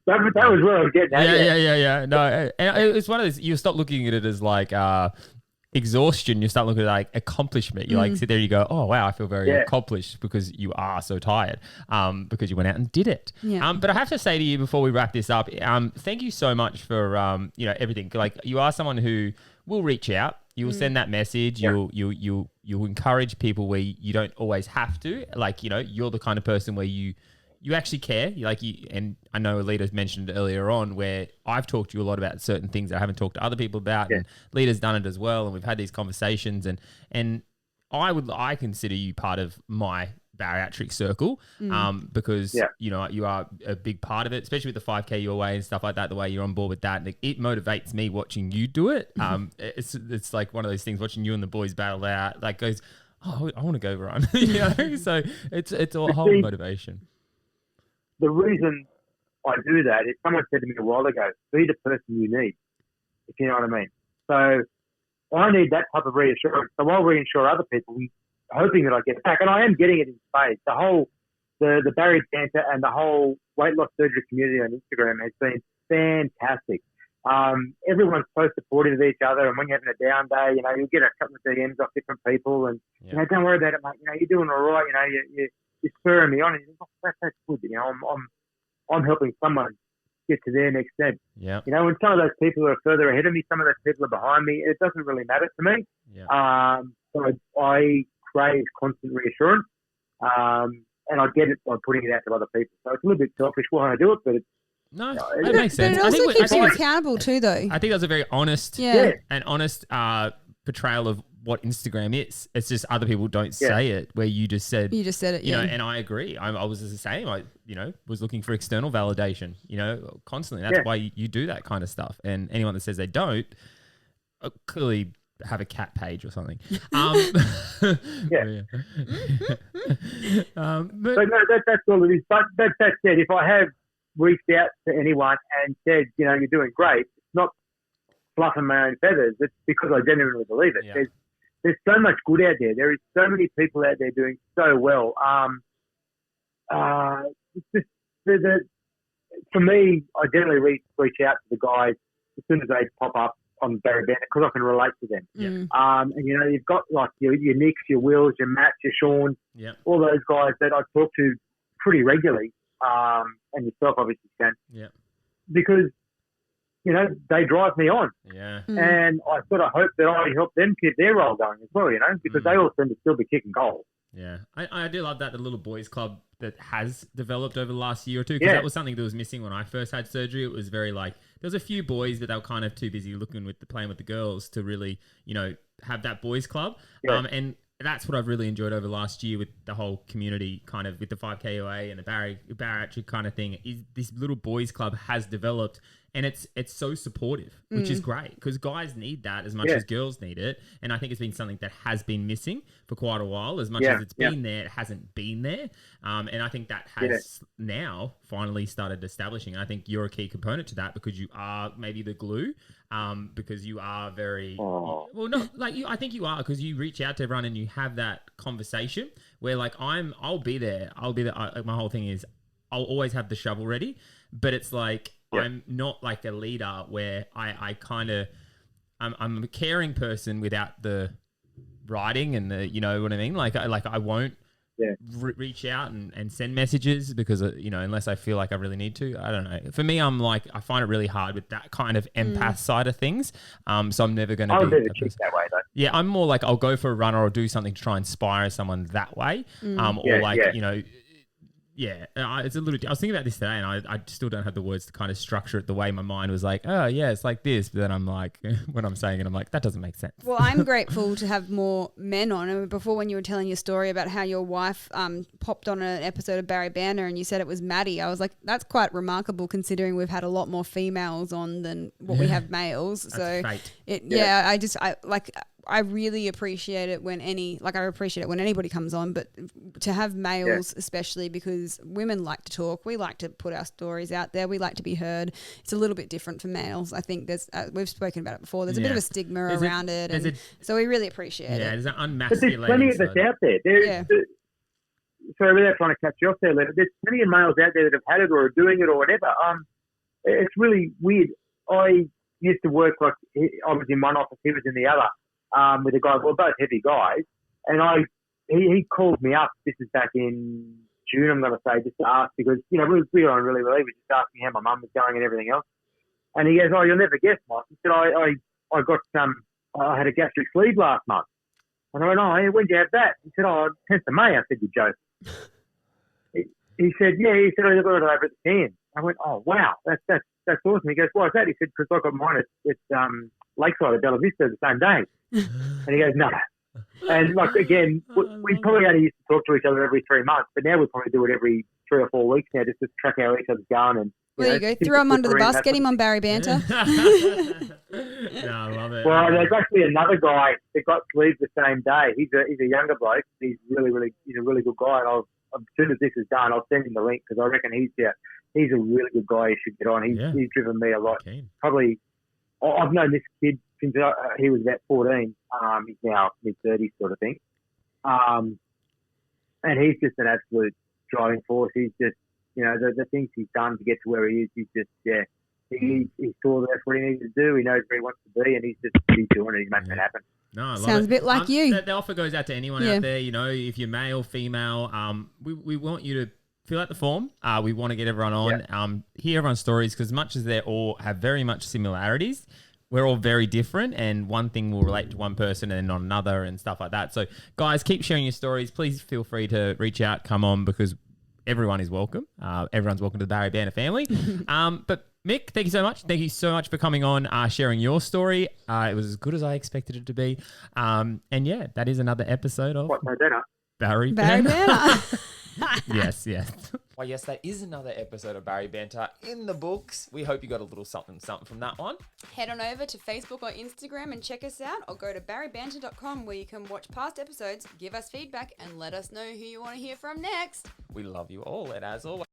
where I was getting at. Yeah. No, and it's one of those, you stop looking at it as like exhaustion, you start looking at like accomplishment. You like sit there, you go, oh wow, I feel very accomplished, because you are so tired, because you went out and did it. Yeah. But I have to say to you before we wrap this up, thank you so much for everything. Like, you are someone who will reach out You will send that message. Yeah. You'll encourage people where you don't always have to. Like, you're the kind of person where you actually care. And I know Alita's mentioned earlier on where I've talked to you a lot about certain things that I haven't talked to other people about, and Lita's done it as well. And we've had these conversations, and I consider you part of my bariatric circle, because you are a big part of it, especially with the 5K your way and stuff like that. The way you're on board with that, and it motivates me watching you do it. It's like one of those things, watching you and the boys battle out. Like goes, oh, I want to go run. So it's a whole motivation. The reason I do that is someone said to me a while ago, be the person you need, if you know what I mean. So I need that type of reassurance. So I'll reassure other people, hoping that I get back. And I am getting it in spades. The BARI Banter and the whole weight loss surgery community on Instagram has been fantastic. Everyone's so supportive of each other. And when you're having a down day, you'll get a couple of DMs off different people. And, don't worry about it, mate. You're doing all right. You're spurring me on. And that's good. I'm helping someone get to their next step. Yeah. When some of those people are further ahead of me, some of those people are behind me, it doesn't really matter to me. Yeah. So I crave constant reassurance, and I get it by putting it out to other people. So it's a little bit selfish why I do it, but it makes sense. But it also keeps you accountable too, though. I think that's a very honest and honest portrayal of what Instagram is. It's just other people don't say it, where you just said it, and I agree. I was the same. I, was looking for external validation, constantly. That's why you do that kind of stuff. And anyone that says they don't, clearly have a cat page or something. But no, that's all it is. But that said, if I have reached out to anyone and said, you're doing great, it's not fluffing my own feathers. It's because I genuinely believe it. Yeah. There's so much good out there. There is so many people out there doing so well. It's just for me, I generally reach out to the guys as soon as they pop up on BARI Banter because I can relate to them. Yeah. And you've got like your Nicks, your Wills, your Matts, your Sean, all those guys that I talk to pretty regularly, and yourself obviously can. Yeah. Because they drive me on. Yeah. And I sort of hope that I help them keep their role going as well, because they all seem to still be kicking goals. Yeah. I do love that, the little boys club that has developed over the last year or two, because that was something that was missing when I first had surgery. It was very like, there was a few boys, but they were kind of too busy playing with the girls to really, have that boys club. Yeah. And that's what I've really enjoyed over last year with the whole community, kind of with the 5KOA and the bariatric kind of thing, is this little boys club has developed. And it's so supportive, which is great, because guys need that as much as girls need it. And I think it's been something that has been missing for quite a while. As much as it's been there, it hasn't been there. And I think that has now finally started establishing. I think you're a key component to that, because you are maybe the glue, because you are very well, not like you. I think you are, because you reach out to everyone and you have that conversation where like I'll be there. My whole thing is I'll always have the shovel ready, but it's like, I'm not like a leader where I'm a caring person without the writing and the, you know what I mean? Like I won't reach out and send messages because, unless I feel like I really need to. I don't know. For me, I find it really hard with that kind of empath side of things. So I'm never going to be that way though. Yeah, I'm more like I'll go for a run or I'll do something to try and inspire someone that way. It's a little. I was thinking about this today, and I still don't have the words to kind of structure it the way my mind was like, oh yeah, it's like this. But then I'm like, when I'm saying it, I'm like, that doesn't make sense. Well, I'm grateful to have more men on. I mean, before, when you were telling your story about how your wife popped on an episode of BARI Banter, and you said it was Maddie, I was like, that's quite remarkable considering we've had a lot more females on than what we have males. That's fate. I really appreciate it when anybody comes on, but to have males especially, because women like to talk. We like to put our stories out there. We like to be heard. It's a little bit different for males. I think we've spoken about it before. There's a bit of a stigma around it. So we really appreciate it. Yeah, there's an unmasculating. But there's plenty of us out there. Sorry, without trying to cut you off there, Leonard, there's plenty of males out there that have had it or are doing it or whatever. It's really weird. I used to work, I was in one office, he was in the other. With a guy, we're both heavy guys, and he called me up. This is back in June, I'm going to say, just to ask, because we were on really, we just asking how my mum was going and everything else. And he goes, "Oh, you'll never guess, Mike." He said, "I got I had a gastric sleeve last month. And I went, oh, yeah, when did you have that? He said, oh, 10th of May. I said, you joke. He said, yeah. He said, I got it over at the can. I went, oh, wow, that's awesome. He goes, why is that? He said, because I got mine at Lakeside at Bella Vista the same day. And he goes, no. And, like, again, we probably only used to talk to each other every 3 months, but now we probably do it every 3 or 4 weeks now just to track how each other's going. And there you go. Throw him under the bus. Get him on Barry Banter. No, I love it. Well, there's actually another guy that got sleeves the same day. He's a younger bloke. He's a really good guy. And as soon as this is done, I'll send him the link because I reckon he's a really good guy. He should get on. He's driven me a lot. Okay. Probably, I've known this kid since he was about 14. He's now mid-30s sort of thing. And he's just an absolute driving force. He's just, the things he's done to get to where he is, he's just, he saw that's what he needs to do. He knows where he wants to be, and he's doing it. He's making it happen. No, I love Sounds it. a bit like you. The offer goes out to anyone out there. If you're male, female, we want you to fill out the form. We want to get everyone on, hear everyone's stories, because as much as they all have very much similarities, we're all very different, and one thing will relate to one person and not another and stuff like that. So, guys, keep sharing your stories. Please feel free to reach out, come on, because everyone is welcome. Everyone's welcome to the Barry Banter family. But Mick, thank you so much. Thank you so much for coming on, sharing your story. It was as good as I expected it to be. And yeah, that is another episode of Barry Banter. Yes. Well, yes, that is another episode of Barry Banter in the books. We hope you got a little something from that one. Head on over to Facebook or Instagram and check us out, or go to baribanter.com where you can watch past episodes, give us feedback, and let us know who you want to hear from next. We love you all, and as always,